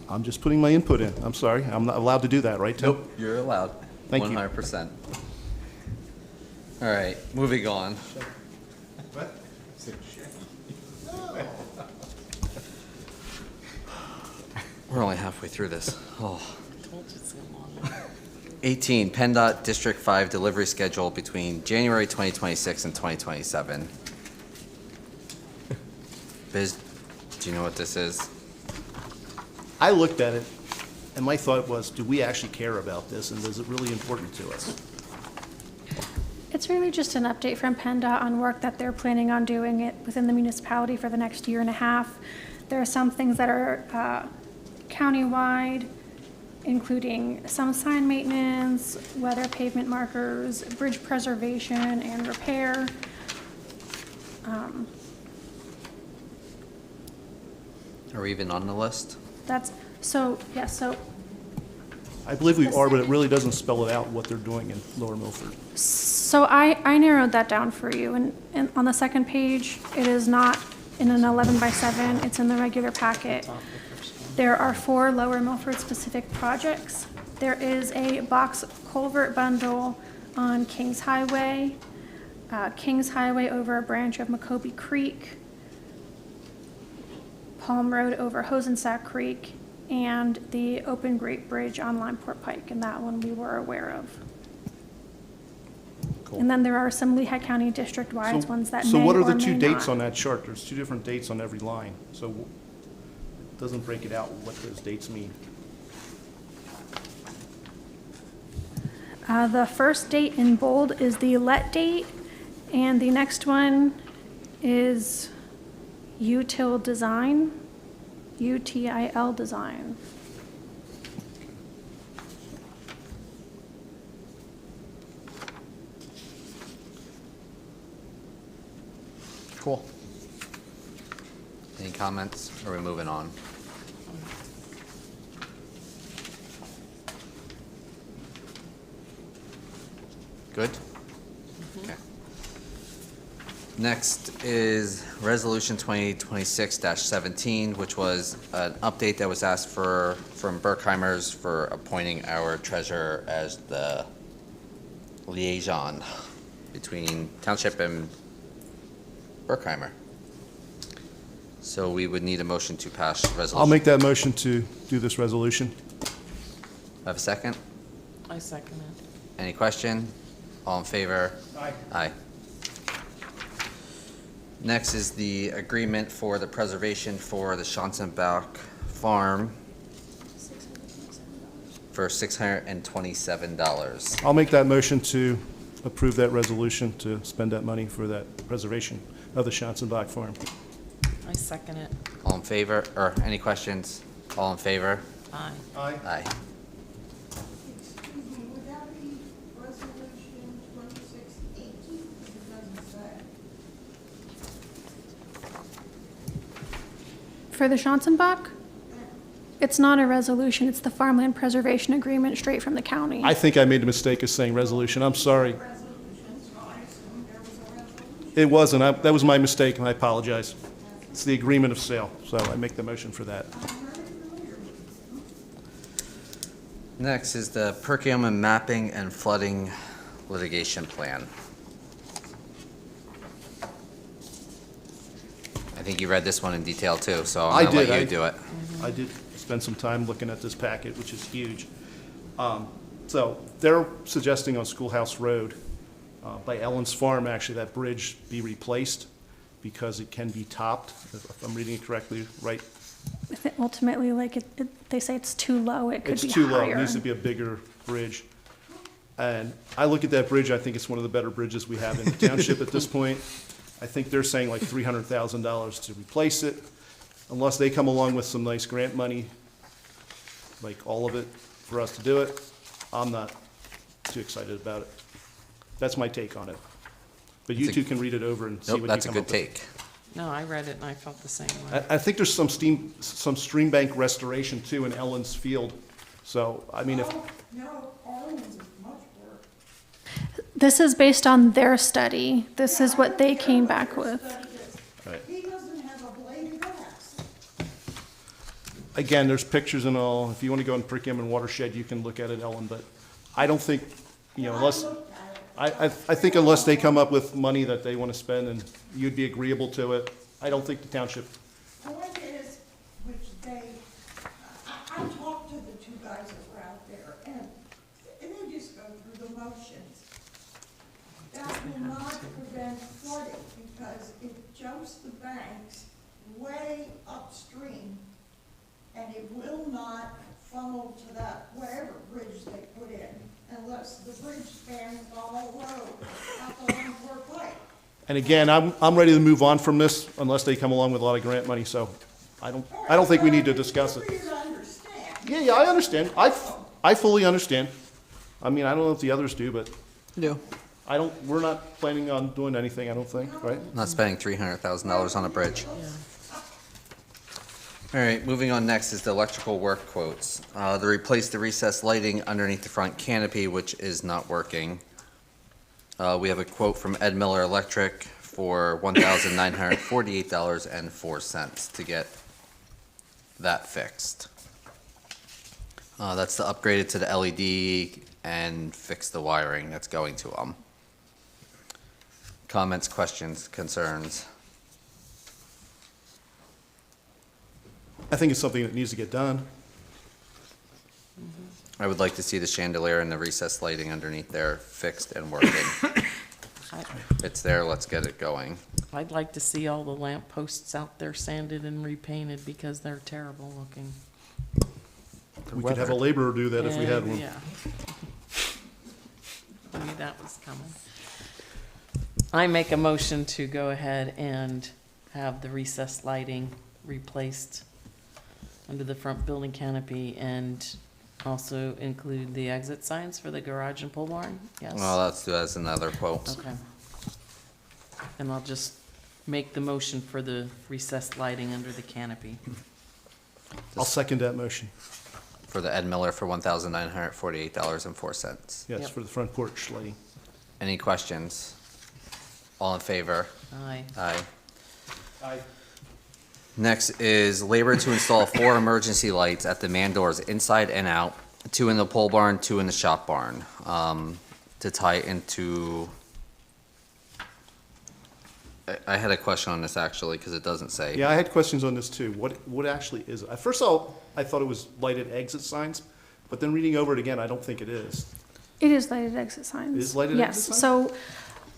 I'm just putting my input in. I'm sorry. I'm not allowed to do that, right, Tim? Nope, you're allowed. Thank you. 100%. All right, moving on. We're only halfway through this. Oh. Told you it's a long one. 18, PennDOT District 5 delivery schedule between January 2026 and 2027. Biz, do you know what this is? I looked at it, and my thought was, do we actually care about this, and is it really important to us? It's really just an update from PennDOT on work that they're planning on doing it within the municipality for the next year and a half. There are some things that are countywide, including some sign maintenance, weather pavement markers, bridge preservation and repair. Are we even on the list? So I believe we are, but it really doesn't spell it out what they're doing in Lower Milford. So I narrowed that down for you, and on the second page, it is not in an 11x7, it's in the regular packet. There are 4 Lower Milford specific projects. There is a box culvert bundle on Kings Highway over a branch of Macoby Creek, Palm Road over Hosensack Creek, and the Open Grate Bridge on Limeport Pike, and that one we were aware of. Cool. And then there are some Lehigh County district-wide ones that may So what are or the may two dates not. on that chart? There's 2 different dates on every line, so it doesn't break it out what those dates mean. The first date in bold is the let date, and the next one is util design, UTIL design. Cool. Any comments? Or are we moving on? Good? Okay. Next is Resolution 2026-17, which was an update that was asked from Berkheimers for appointing our treasurer as the liaison between Township and Berkheimer. So we would need a motion to pass resolution. I'll make that motion to do this resolution. Have a second? I second it. Any question? All in favor? Aye. Aye. Next is the agreement for the preservation for the Schanzenbach Farm for $627. I'll make that motion to approve that resolution to spend that money for that preservation of the Schanzenbach Farm. I second it. All in favor, or any questions? All in favor? Aye. Aye. Aye. Excuse me, would that be resolution 2618? Because it doesn't say. For the Schanzenbach, it's not a resolution, it's the farmland preservation agreement straight from the county. I think I made the mistake of saying resolution. I'm sorry. Resolution, so I assumed there was a resolution. It wasn't. That was my mistake, and I apologize. It's the agreement of sale, so I make the motion for that. I'm very familiar with it. Next is the Perkiomen Mapping and Flooding Litigation Plan. I think you read this one in detail too, so I I'm gonna did. let you do it. I did spend some time looking at this packet, which is huge. So they're suggesting on Schoolhouse Road, by Ellen's Farm, actually, that bridge be replaced because it can be topped, if I'm reading it correctly, right? I think ultimately, like, they say it's too low, it could be higher. It's too low, it needs to be a bigger bridge. And I look at that bridge, I think it's one of the better bridges we have in the township at this point. I think they're saying like $300,000 to replace it, unless they come along with some nice grant money, like all of it, for us to do it. I'm not too excited about it. That's my take on it. But you That's a- two can read it over and see what Nope, you that's a come good up with. take. No, I read it and I felt the same way. I think there's some stream bank restoration too in Ellen's Field. So, I mean, if, Oh, no, Arlen's is much worse. This is based on their study. This is what they came back with. Right. He doesn't have a blade of grass. again, there's pictures and all. If you want to go in Perkins Watershed, you can look at it, Ellen, but I don't think, you know, unless, I think unless they come up with money that they want to spend and you'd be agreeable to it, I don't think the township, Point is, which I talked to the two guys that were out there, and they just go through the motions. That will not prevent flooding, because it jumps the banks way upstream, and it will not funnel to that, whatever bridge they put in, unless the bridge spans the whole road, not the one for pipe. and again, I'm ready to move on from this unless they come along with a lot of grant money, so I don't think we need to discuss it. For you to understand. Yeah, I understand. I fully understand. I mean, I don't know if the others do, but No. we're not planning on doing anything, I don't think, right? Not spending $300,000 on a bridge. All right, moving on next is the electrical work quotes. To replace the recessed lighting underneath the front canopy, which is not working. We have a quote from Ed Miller Electric for $1,948.04 to get that fixed. That's to upgrade it to the LED and fix the wiring that's going to them. Comments, questions, concerns? I think it's something that needs to get done. I would like to see the chandelier and the recessed lighting underneath there fixed and working. It's there, let's get it going. I'd like to see all the lamp posts out there sanded and repainted because they're terrible looking. We could have a laborer do that if we had one. Yeah. I knew that was coming. I make a motion to go ahead and have the recessed lighting replaced under the front building canopy and also include the exit signs for the garage and pole barn? Yes? Well, let's do that as another quote. Okay. And I'll just make the motion for the recessed lighting under the canopy. I'll second that motion. For the Ed Miller for $1,948.04. Yes, Yep. for the front porch lighting. Any questions? All in favor? Aye. Aye. Aye. Next is labor to install 4 emergency lights at the man doors inside and out, 2 in the pole barn, 2 in the shop barn, to tie into. I had a question on this actually, because it doesn't say. Yeah, I had questions on this too. What actually is it? At first all, I thought it was lighted exit signs, but then reading over it again, I don't think it is. It is lighted exit signs. It is lighted exit Yes, signs? so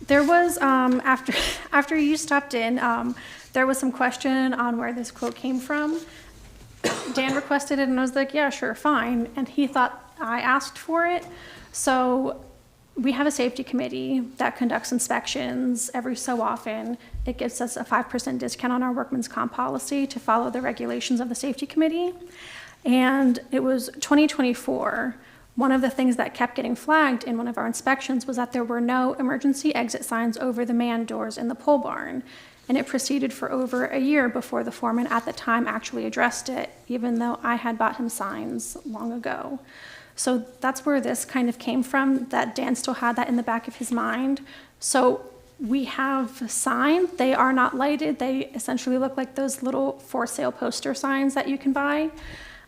there was, after you stopped in, there was some question on where this quote came from. Dan requested it and I was like, yeah, sure, fine. And he thought I asked for it. So we have a safety committee that conducts inspections every so often. It gives us a 5% discount on our workman's comp policy to follow the regulations of the safety committee. And it was 2024. One of the things that kept getting flagged in one of our inspections was that there were no emergency exit signs over the man doors in the pole barn. And it proceeded for over a year before the foreman at the time actually addressed it, even though I had bought him signs long ago. So that's where this kind of came from, that Dan still had that in the back of his mind. So we have signs, they are not lighted, they essentially look like those little for sale poster signs that you can buy.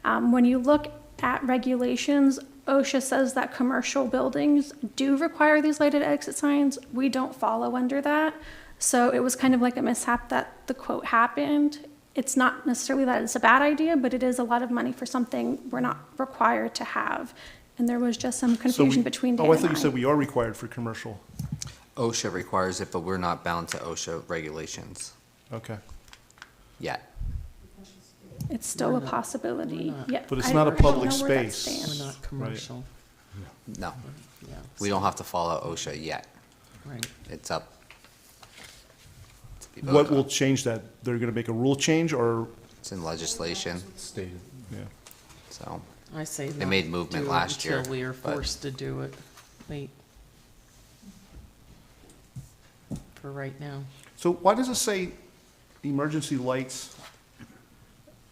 When you look at regulations, OSHA says that commercial buildings do require these lighted exit signs. We don't follow under that. So it was kind of like a mishap that the quote happened. It's not necessarily that it's a bad idea, but it is a lot of money for something we're not required to have. And there was just some So confusion between Dan Oh, I and thought you said we are required for commercial. OSHA requires it, but we're not bound to OSHA regulations Okay. yet. It's still a We're not- possibility. we're not. Yeah, But it's I not a don't know public where that space. stands. We're not commercial, No, yeah. we don't have to follow OSHA yet. Right. It's up to be What voted will on. change that? They're going to make a rule change or, It's in legislation, Stated. yeah. so. I say They not made movement do it last year, until we are but- forced to do it. Wait. For right now. So why does it say emergency lights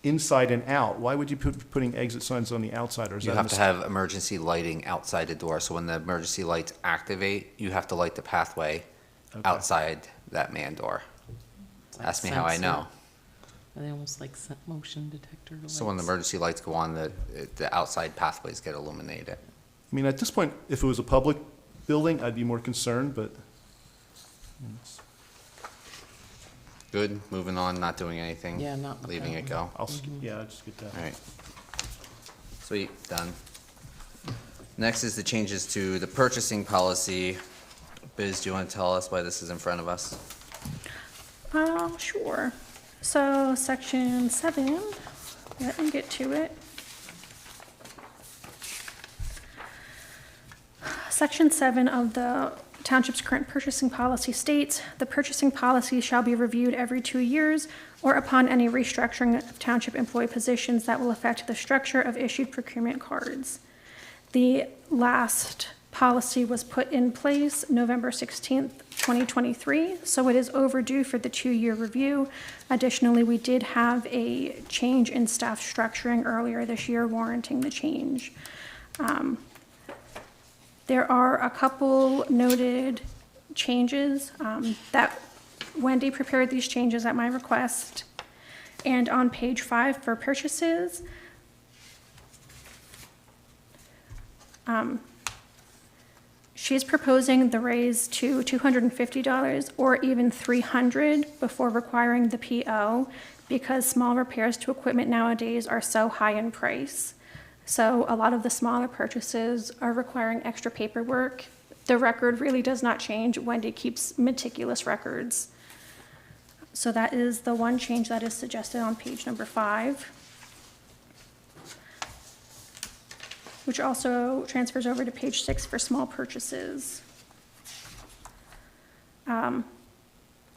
inside and out? Why would you putting exit signs on the outside, or is You that a have to mistake? have emergency lighting outside the door, so when the emergency lights activate, you have to light the pathway Okay. outside that man door. It's like Ask me how I sensor. know. Are they almost like motion detector lights? So when the emergency lights go on, the outside pathways get illuminated. I mean, at this point, if it was a public building, I'd be more concerned, but Good, moving on, not doing anything. Yeah, not with Leaving that it go. I'll, yeah, I'll just get that. All right. Sweet, done. Next is the changes to the purchasing policy. Biz, do you want to tell us why this is in front of us? Sure. So section 7, let me get to it. Section 7 of the Township's current purchasing policy states, "The purchasing policy shall be reviewed every 2 years or upon any restructuring of township employee positions that will affect the structure of issued procurement cards." The last policy was put in place November 16th, 2023, so it is overdue for the 2-year review. Additionally, we did have a change in staff structuring earlier this year warranting the change. There are a couple noted changes that Wendy prepared these changes at my request. And on page 5 for purchases, she's proposing the raise to $250 or even $300 before requiring the PO because small repairs to equipment nowadays are so high in price. So a lot of the smaller purchases are requiring extra paperwork. The record really does not change. Wendy keeps meticulous records. So that is the one change that is suggested on page number 5, which also transfers over to page 6 for small purchases.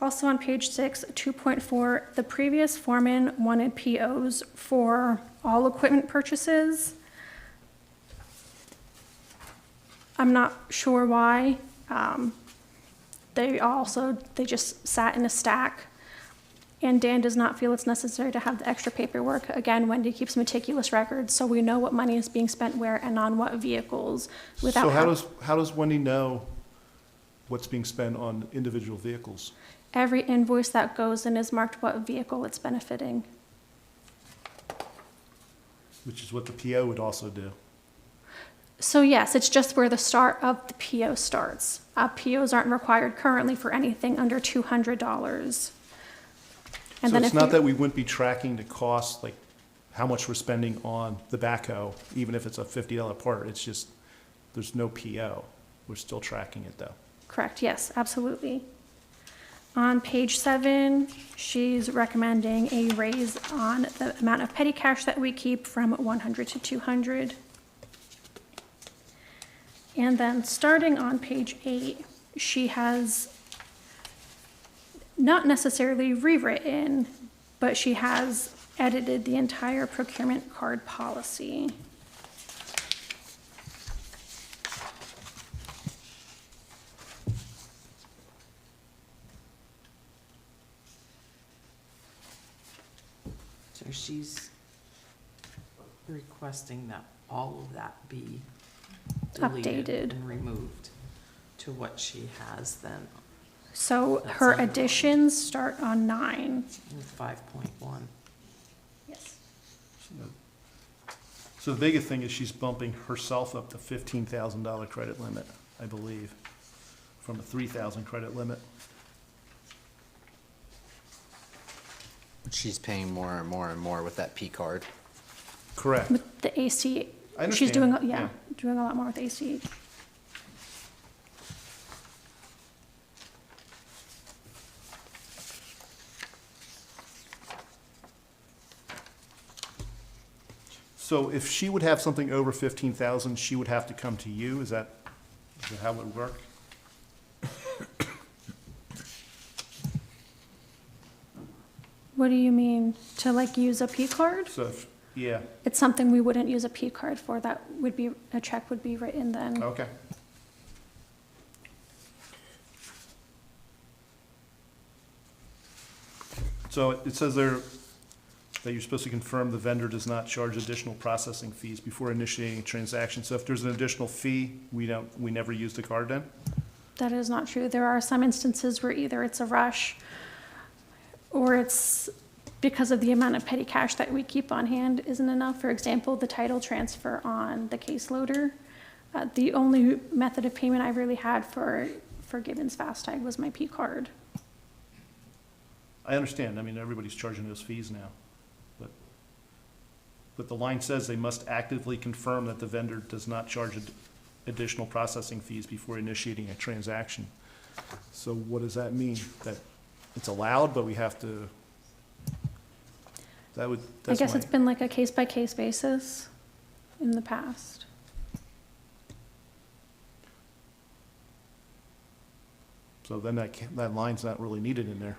Also on page 6, 2.4, the previous foreman wanted POs for all equipment purchases. I'm not sure why. They just sat in a stack. And Dan does not feel it's necessary to have the extra paperwork. Again, Wendy keeps meticulous records, so we know what money is being spent where and on what vehicles without. So how does Wendy know what's being spent on individual vehicles? Every invoice that goes in is marked what vehicle it's benefiting. Which is what the PO would also do. So yes, it's just where the start of the PO starts. POs aren't required currently for anything under $200. And So then it's if not you- that we wouldn't be tracking the cost, like how much we're spending on the backhoe, even if it's a $50 part, it's just, there's no PO. We're still tracking it though. Correct, yes, absolutely. On page 7, she's recommending a raise on the amount of petty cash that we keep from 100 to 200. And then starting on page 8, she has not necessarily rewritten, but she has edited the entire procurement card policy. So she's requesting that all of that be deleted Updated. and removed to what she has then So That's her underlined. additions start on 9. in 5.1. Yes. So the biggest thing is she's bumping herself up to $15,000 credit limit, I believe, from a $3,000 credit limit. She's paying more and more and more with that P card. Correct. With the AC I understand. She's doing, yeah, doing a lot more with ACH. So if she would have something over 15,000, she would have to come to you? Is that how it would work? What do you mean? To like use a P card? So, if, yeah, It's something we wouldn't use a P card for. That would be, a check would be written then. okay. So it says there that you're supposed to confirm the vendor does not charge additional processing fees before initiating a transaction. So if there's an additional fee, we never use the card then? That is not true. There are some instances where either it's a rush or it's because of the amount of petty cash that we keep on hand isn't enough. For example, the title transfer on the case loader. The only method of payment I really had for Gibbons Fast Tag was my P card. I understand. I mean, everybody's charging those fees now. But the line says they must actively confirm that the vendor does not charge additional processing fees before initiating a transaction. So what does that mean? That it's allowed, but we have to, I that's guess my, it's been like a case-by-case basis in the past. so then that line's not really needed in there.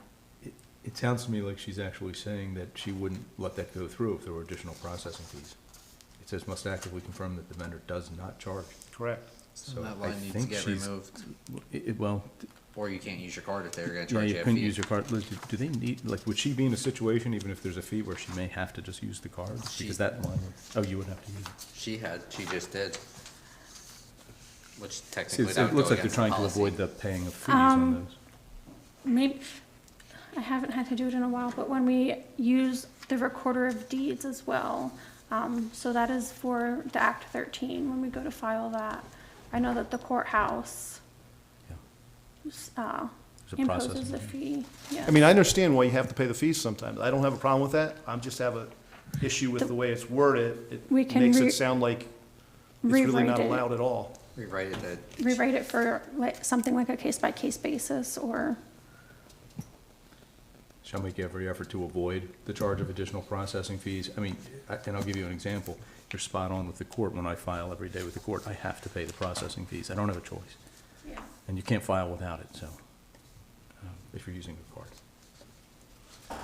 It sounds to me like she's actually saying that she wouldn't let that go through if there were additional processing fees. It says must actively confirm that the vendor does not charge. Correct. So That I line needs to think get she's, removed, well, or you can't use your card if they're gonna yeah, charge you you a couldn't fee. use your card. Liz, do they need, like, would she be in a situation, even if there's a fee, where she may have to just use the card? She- Because that line, oh, you would have to use it. She just did. Which See, technically it that would looks go like they're against the trying to policy. avoid the paying of fees on those. Maybe, I haven't had to do it in a while, but when we use the recorder of deeds as well, so that is for the Act 13, when we go to file that. I know that the courthouse There's a imposes processing a fee, yeah. I mean, I understand why you have to pay the fees sometimes. I don't have a problem with that. I'm just have a issue with the way it's worded. We It can makes re- it sound like it's really rewrite not it. allowed at all. Rewrite it that Rewrite it for like, something like a case-by-case basis, or, Shall make every effort to avoid the charge of additional processing fees. I mean, and I'll give you an example. You're spot on with the court. When I file every day with the court, I have to pay the processing fees. I don't have a choice. yeah. And you can't file without it, so, if you're using a card.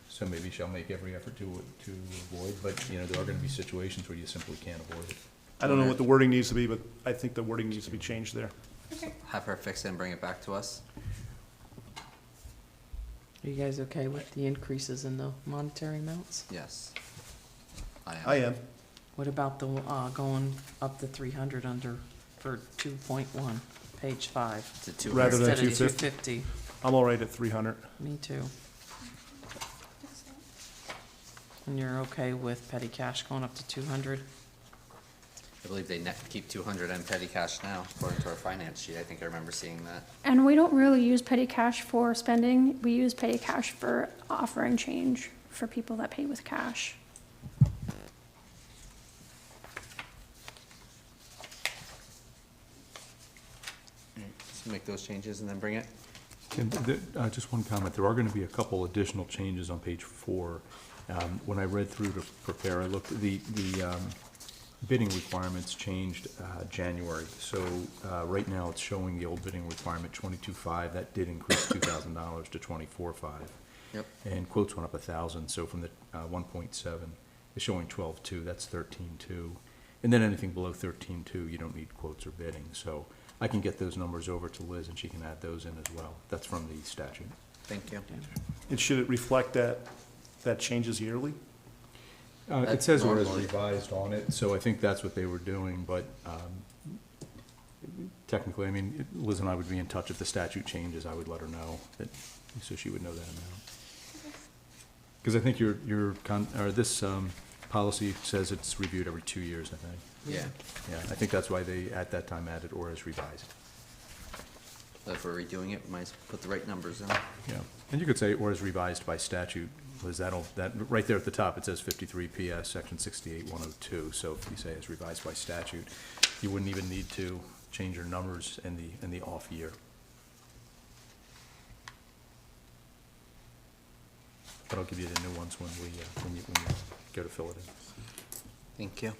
So maybe shall make every effort to avoid, but, there are gonna be situations where you simply can't avoid it. I don't know what the wording needs to be, but I think the wording needs to be changed there. have her fix it and bring it back to us. Are you guys okay with the increases in the monetary amounts? Yes. I am. I am. What about the, going up to 300 under, for 2.1, page 5? To two Rather hundred. than Instead of 250. 250. I'm all right at 300. Me too. And you're okay with petty cash going up to 200? I believe they keep 200 in petty cash now, according to our finance sheet. I think I remember seeing that. And we don't really use petty cash for spending. We use petty cash for offering change for people that pay with cash. So make those changes and then bring it. And just one comment, there are gonna be a couple additional changes on page 4. When I read through to prepare, I looked, the bidding requirements changed January. So right now, it's showing the old bidding requirement 22.5, that did increase $2,000 to 24.5. Yep. And quotes went up 1,000, so from the 1.7, it's showing 12.2, that's 13.2. And then anything below 13.2, you don't need quotes or bidding. So I can get those numbers over to Liz, and she can add those in as well. That's from the statute. Thank you. And should it reflect that changes yearly? It That's says or as normally- revised on it, so I think that's what they were doing, but technically, I mean, Liz and I would be in touch if the statute changes, I would let her know, that, so she would know that amount. Because I think this policy says it's reviewed every 2 years, I think. Yeah. Yeah, I think that's why they, at that time, added or as revised. If we're redoing it, we might as well put the right numbers in. Yeah, and you could say or as revised by statute, Liz, that, right there at the top, it says 53 PS, section 68102. So if you say it's revised by statute, you wouldn't even need to change your numbers in the off year. But I'll give you the new ones when you go to fill it in. Thank you.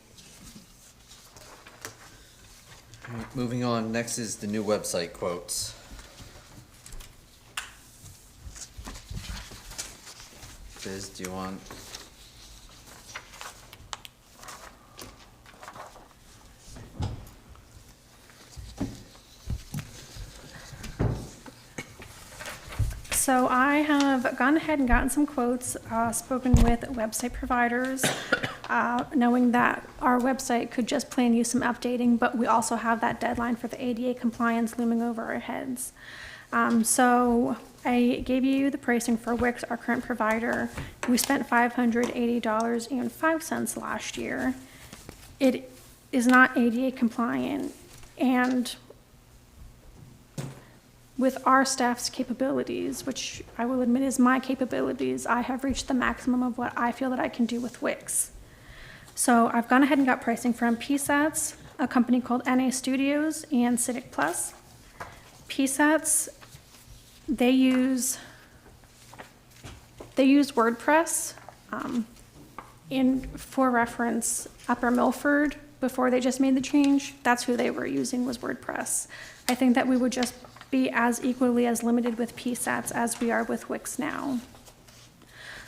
All right, moving on, next is the new website quotes. Biz, do you want? So I have gone ahead and gotten some quotes, spoken with website providers, knowing that our website could just plain use some updating, but we also have that deadline for the ADA compliance looming over our heads. So I gave you the pricing for Wix, our current provider. We spent $580.05 last year. It is not ADA compliant, and with our staff's capabilities, which I will admit is my capabilities, I have reached the maximum of what I feel that I can do with Wix. So I've gone ahead and got pricing from PSATs, a company called NA Studios, and Civic Plus. PSATs, they use WordPress. For reference, Upper Milford, before they just made the change, that's who they were using, was WordPress. I think that we would just be as equally as limited with PSATs as we are with Wix now.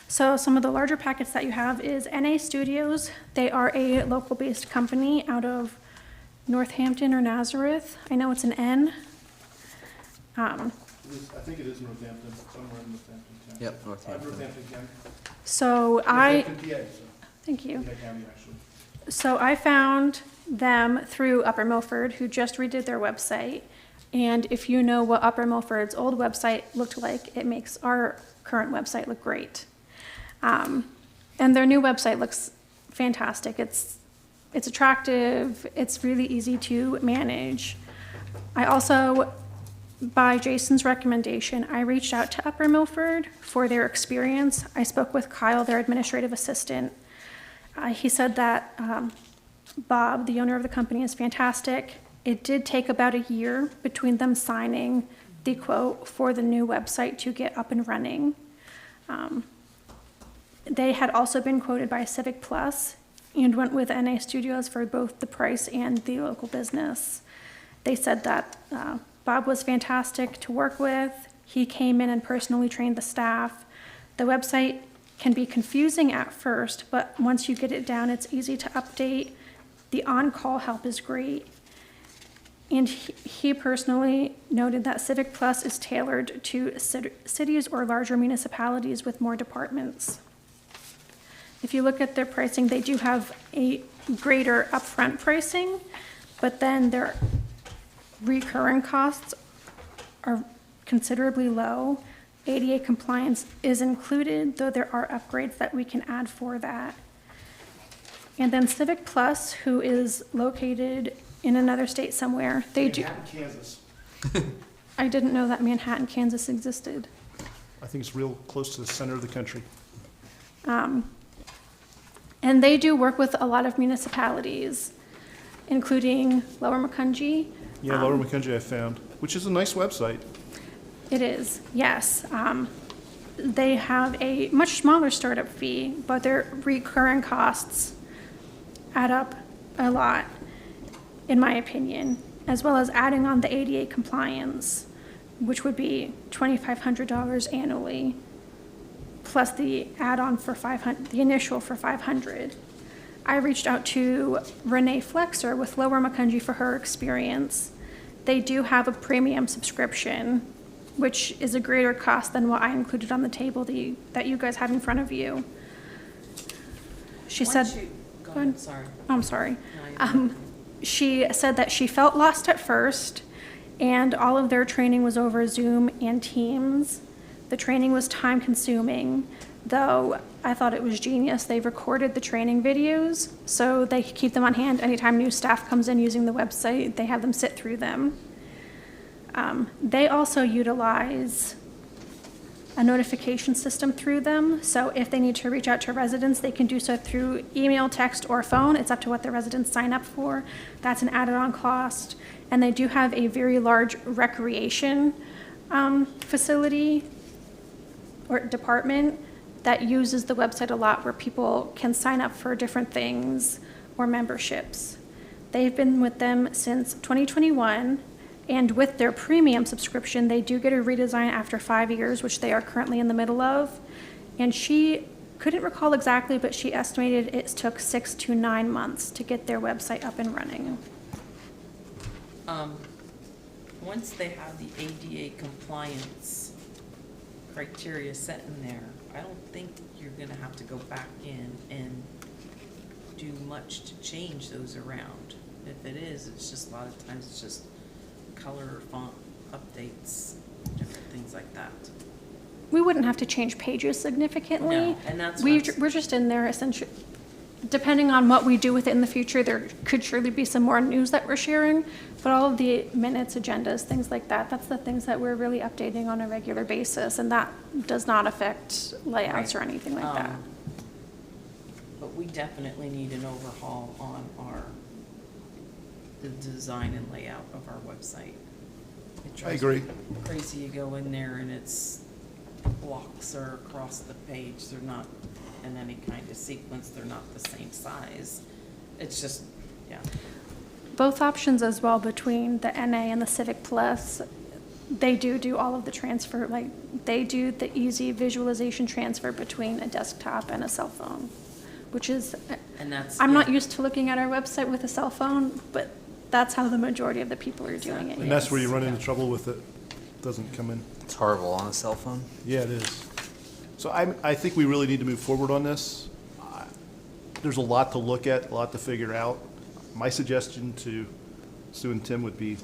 So some of the larger packets that you have is NA Studios. They are a local-based company out of Northampton or Nazareth. I know it's an N. I think it is Northampton, somewhere in Northampton County. Yep, Northampton. Northampton County. So Northampton, PA, so. thank you. PA County, actually. So I found them through Upper Milford, who just redid their website. And if you know what Upper Milford's old website looked like, it makes our current website look great. And their new website looks fantastic. It's attractive. It's really easy to manage. I also, by Jason's recommendation, I reached out to Upper Milford for their experience. I spoke with Kyle, their administrative assistant. He said that Bob, the owner of the company, is fantastic. It did take about a year between them signing the quote for the new website to get up and running. They had also been quoted by Civic Plus and went with NA Studios for both the price and the local business. They said that Bob was fantastic to work with. He came in and personally trained the staff. The website can be confusing at first, but once you get it down, it's easy to update. The on-call help is great. And he personally noted that Civic Plus is tailored to cities or larger municipalities with more departments. If you look at their pricing, they do have a greater upfront pricing, but then their recurring costs are considerably low. ADA compliance is included, though there are upgrades that we can add for that. And then Civic Plus, who is located in another state somewhere, they do. Manhattan, Kansas. I didn't know that Manhattan, Kansas existed. I think it's real close to the center of the country. And they do work with a lot of municipalities, including Lower Macungie. Yeah, Lower Macungie I found, which is a nice website. It is, yes. They have a much smaller startup fee, but their recurring costs add up a lot, in my opinion, as well as adding on the ADA compliance, which would be $2,500 annually, plus the add-on for $500, the initial for $500. I reached out to Renee Flexer with Lower Macungie for her experience. They do have a premium subscription, which is a greater cost than what I included on the table that you guys have in front of you. She said, Go ahead. ahead, sorry. I'm sorry. No, you're She said that she felt lost at first, and all of their training was over Zoom and Teams. The training was time-consuming, though I thought it was genius. They recorded the training videos, so they keep them on hand. Anytime new staff comes in using the website, they have them sit through them. They also utilize a notification system through them. So if they need to reach out to residents, they can do so through email, text, or phone. It's up to what the residents sign up for. That's an added-on cost. And they do have a very large recreation facility or department that uses the website a lot, where people can sign up for different things or memberships. They've been with them since 2021. And with their premium subscription, they do get a redesign after 5 years, which they are currently in the middle of. And she couldn't recall exactly, but she estimated it took 6 to 9 months to get their website up and running. Once they have the ADA compliance criteria set in there, I don't think you're gonna have to go back in and do much to change those around. If it is, it's just, a lot of times it's just color or font updates, different things like that. We wouldn't have to change pages significantly. No, and that's We're what's- just in there essentially, depending on what we do with it in the future, there could surely be some more news that we're sharing, but all of the minutes, agendas, things like that, that's the things that we're really updating on a regular basis, and that does not affect layouts or Right. anything like that. But we definitely need an overhaul on the design and layout of our website. It I drives agree. me crazy, you go in there and it's, blocks are across the page, they're not in any kind of sequence, they're not the same size. It's just, yeah. Both options as well, between the NA and the Civic Plus, they do all of the transfer, like, they do the easy visualization transfer between a desktop and a cell phone, which is, And that's. I'm not yeah. used to looking at our website with a cell phone, but that's how the majority of the people are doing it. And that's where you yes. run into trouble with it. Doesn't come in. It's horrible on a cell phone. Yeah, it is. So I think we really need to move forward on this. There's a lot to look at, a lot to figure out. My suggestion to Sue and Tim would be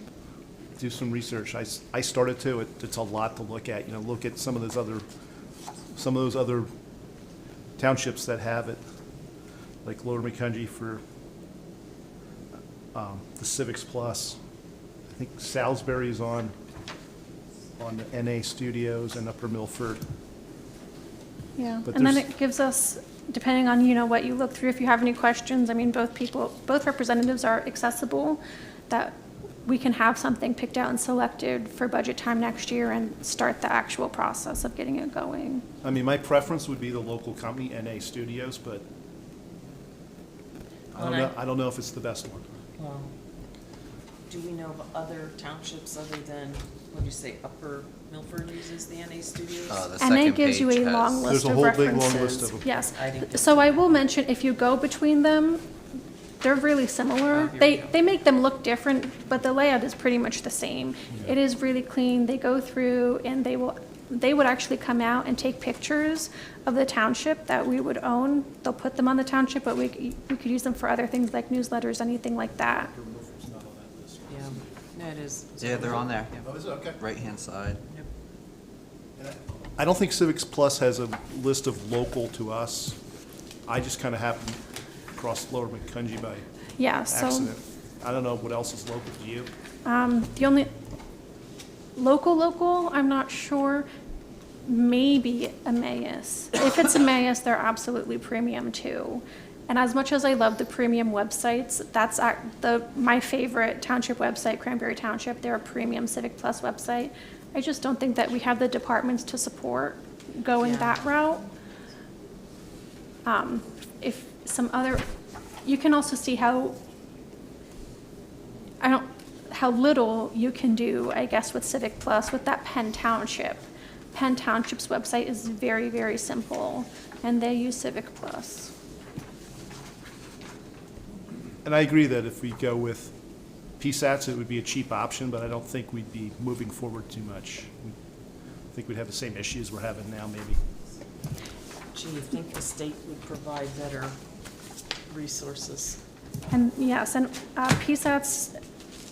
do some research. I started to. It's a lot to look at. You know, look at some of those other townships that have it, like Lower McCungy for the Civics Plus. I think Salisbury's on the NA Studios and Upper Milford. Yeah, But and then there's- it gives us, depending on, what you look through, if you have any questions, I mean, both representatives are accessible, that we can have something picked out and selected for budget time next year and start the actual process of getting it going. I mean, my preference would be the local company, NA Studios, but I don't know if it's the best one. Well, do we know of other townships other than, what do you say, Upper Milford uses the NA Studios? The And second it gives you page a has- long There's list a of whole big, long list references. of them. Yes. I didn't get So I will mention, if you go between them, they're really similar. Oh, here we They, go. they make them look different, but the layout is pretty much the same. It is really clean. They go through and they would actually come out and take pictures of the township that we would own. They'll put them on the township, but we could use them for other things like newsletters, anything like that. Yeah, it is. Yeah, they're on there. Oh, is it? Okay. Right-hand side. Yep. I don't think Civics Plus has a list of local to us. I just kind of happened across Lower McCungy by Yeah, so. accident. I don't know what else is local to you. The only local, I'm not sure, maybe Emmaus. If it's Emmaus, they're absolutely premium too. And as much as I love the premium websites, that's my favorite township website, Cranberry Township. They're a premium Civic Plus website. I just don't think that we have the departments to support going Yeah. that route. If some other, you can also see how little you can do, I guess, with Civic Plus, with that Penn Township. Penn Township's website is very, very simple, and they use Civic Plus. And I agree that if we go with PSATs, it would be a cheap option, but I don't think we'd be moving forward too much. I think we'd have the same issues we're having now, maybe. Do you think the state would provide better resources? And yes, and PSATs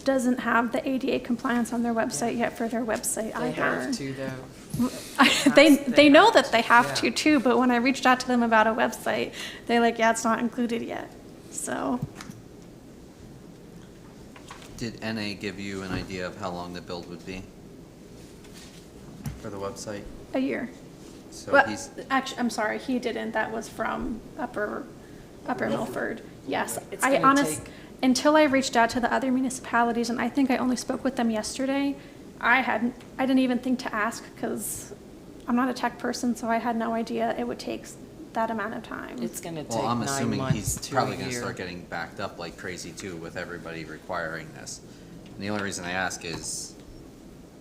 doesn't have the ADA compliance on their website yet for their website They have either. to, though. They know that they have to Yeah. too, but when I reached out to them about a website, they're like, yeah, it's not included yet. So, Did NA give you an idea of how long the build would be for the website? a year. So Well, he's, actually, I'm sorry, he didn't. That was from Upper Milford. Yes. It's I gonna honest, take- until I reached out to the other municipalities, and I think I only spoke with them yesterday, I didn't even think to ask because I'm not a tech person, so I had no idea it would take that amount of time. It's gonna take well, I'm 9 assuming months he's to probably a gonna year. start getting backed up like crazy too with everybody requiring this. And the only reason I ask is,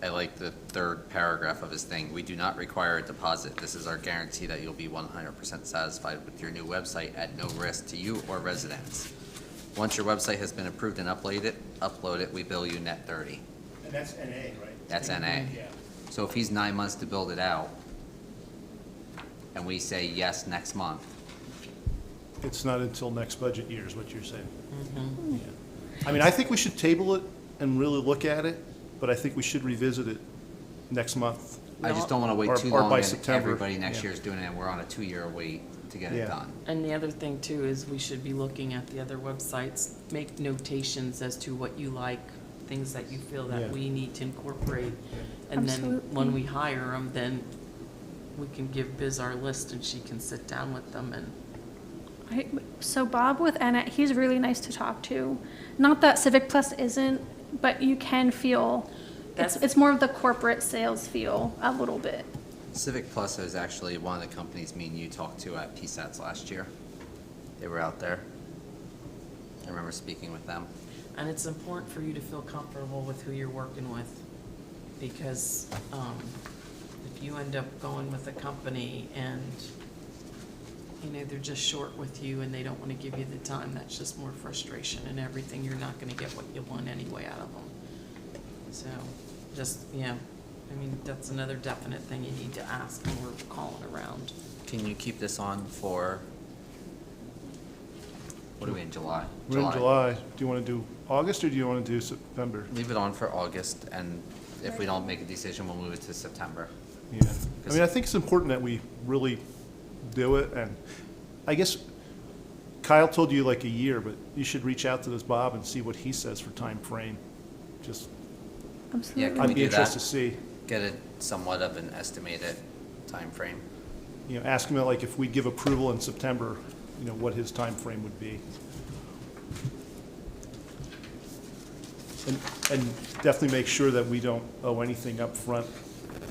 I like the third paragraph of his thing. We do not require a deposit. This is our guarantee that you'll be 100% satisfied with your new website at no risk to you or residents. Once your website has been approved and uploaded, we bill you net 30. And that's NA, right? That's NA. Yeah. So if he's 9 months to build it out, and we say yes next month, It's not until next budget year is what you're saying. Mm-hmm. Yeah. I mean, I think we should table it and really look at it, but I think we should revisit it next month. I just don't wanna wait Or- too or long by and September, everybody next yeah. year's doing it and we're on a 2-year wait to get it Yeah. done. And the other thing too is we should be looking at the other websites, make notations as to what you like, things that you feel Yeah. that we need to incorporate. And then Absolutely. when we hire them, then we can give Biz our list and she can sit down with them and, So Bob with Anna, he's really nice to talk to. Not that Civic Plus isn't, but you can feel, That's- it's more of the corporate sales feel a little bit. Civic Plus is actually one of the companies me and you talked to at PSATs last year. They were out there. I remember speaking with them. and it's important for you to feel comfortable with who you're working with. Because, if you end up going with a company and, you know, they're just short with you and they don't wanna give you the time, that's just more frustration and everything. You're not gonna get what you want anyway out of them. So, just, yeah, I mean, that's another definite thing you need to ask when we're calling around. Can you keep this on for, what are we in, July? We're in July. Do you want to do August or do you want to do September? Leave it on for August, and if we don't make a decision, we'll move it to September. Yeah. I mean, I think it's important that we really do it, and I guess Kyle told you like a year, but you should reach out to this Bob and see what he says for time frame. Just, Absolutely. Can I'd we be do interested that? to see. Get it somewhat of an estimated time frame. You know, ask him like if we give approval in September, you know, what his time frame would be. And definitely make sure that we don't owe anything up front,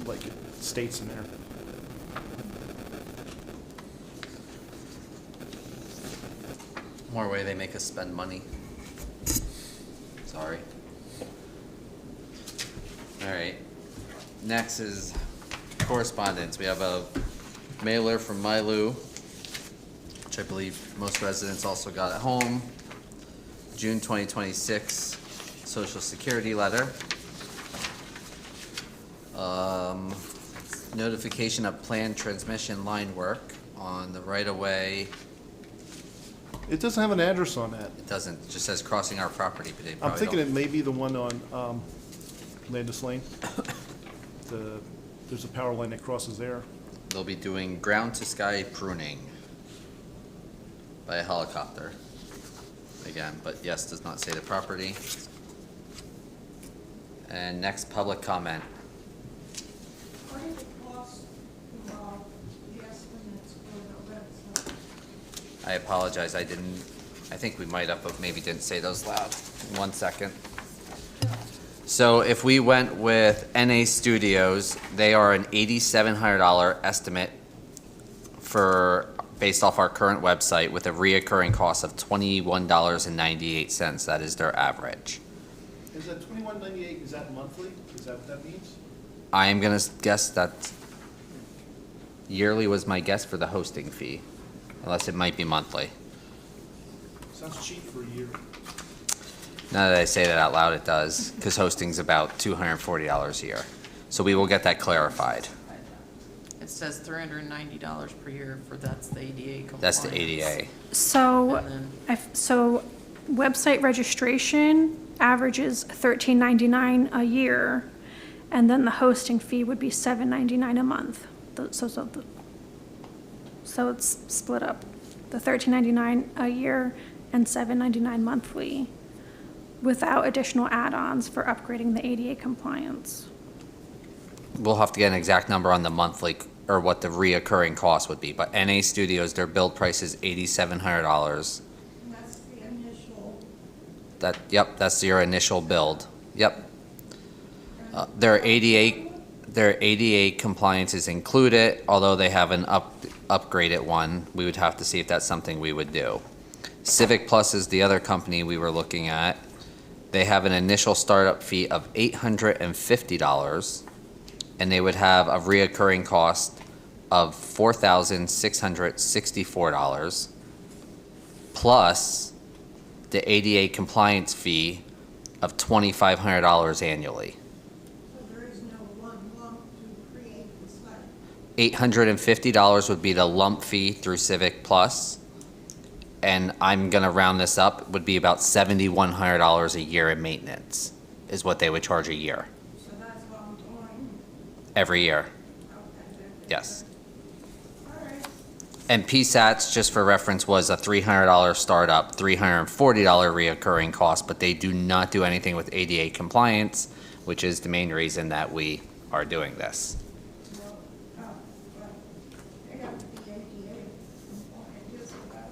like it states in there. More way they make us spend money. Sorry. All right. Next is correspondence. We have a mailer from Mylu, which I believe most residents also got at home. June 2026 Social Security letter. Notification of planned transmission line work on the right-of-way. It doesn't have an address on that. It doesn't, it just says crossing our property, but they I'm probably thinking don't. it may be the one on Landis Lane. There's a power line that crosses there. They'll be doing ground-to-sky pruning by a helicopter. Again, but yes, does not say the property. And next, public comment. What are the costs involved, the estimates for the website? I apologize, I think we might have, but maybe didn't say those loud. 1 second. So if we went with NA Studios, they are an $8,700 estimate for, based off our current website, with a reoccurring cost of $21.98. That is their average. Is that $21.98, is that monthly? Is that what that means? I am gonna guess that yearly was my guess for the hosting fee, unless it might be monthly. Sounds cheap for a year. Now that I say that out loud, it does, because hosting's about $240 a year. So we will get that clarified. It says $390 per year for, that's the ADA compliance. That's the ADA. So, And then- so website registration averages $13.99 a year, and then the hosting fee would be $7.99 a month. So it's split up, the $13.99 a year and $7.99 monthly, without additional add-ons for upgrading the ADA compliance. We'll have to get an exact number on the monthly or what the reoccurring cost would be. But NA Studios, their build price is $8,700. And that's the initial, Yep, that's your initial build. Yep. Their ADA compliance is included, although they have an upgraded one. We would have to see if that's something we would do. Civic Plus is the other company we were looking at. They have an initial startup fee of $850, and they would have a reoccurring cost of $4,664, plus the ADA compliance fee of $2,500 annually. so there is no one lump to create the site. $850 would be the lump fee through Civic Plus, and I'm gonna round this up, would be about $7,100 a year in maintenance, is what they would charge a year, So that's ongoing. every year, Okay. yes. All right. And PSATs, just for reference, was a $300 startup, $340 reoccurring cost, but they do not do anything with ADA compliance, which is the main reason that we are doing this. Well, they have to be ADA compliant, just about.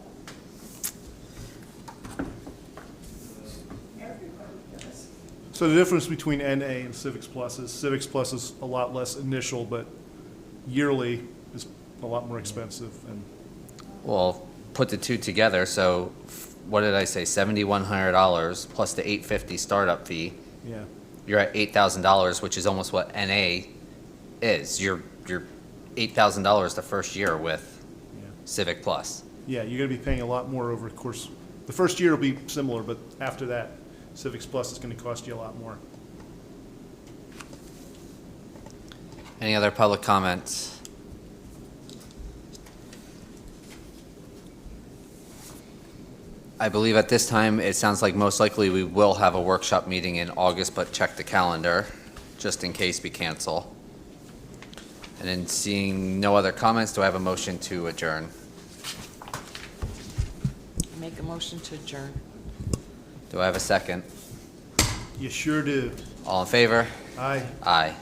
Everybody does. So the difference between NA and Civics Plus is Civics Plus is a lot less initial, but yearly is a lot more expensive. And Well, put the two together, so what did I say, $7,100 plus the $850 startup fee, yeah, you're at $8,000, which is almost what NA is. You're $8,000 the first year with yeah. Civic Plus. Yeah, you're going to be paying a lot more over the course. The first year will be similar, but after that, Civics Plus is going to cost you a lot more. Any other public comments? I believe at this time, it sounds like most likely we will have a workshop meeting in August, but check the calendar, just in case we cancel. And then seeing no other comments, do I have a motion to adjourn? Make a motion to adjourn. Do I have a second? You sure do. All in favor? Aye. Aye.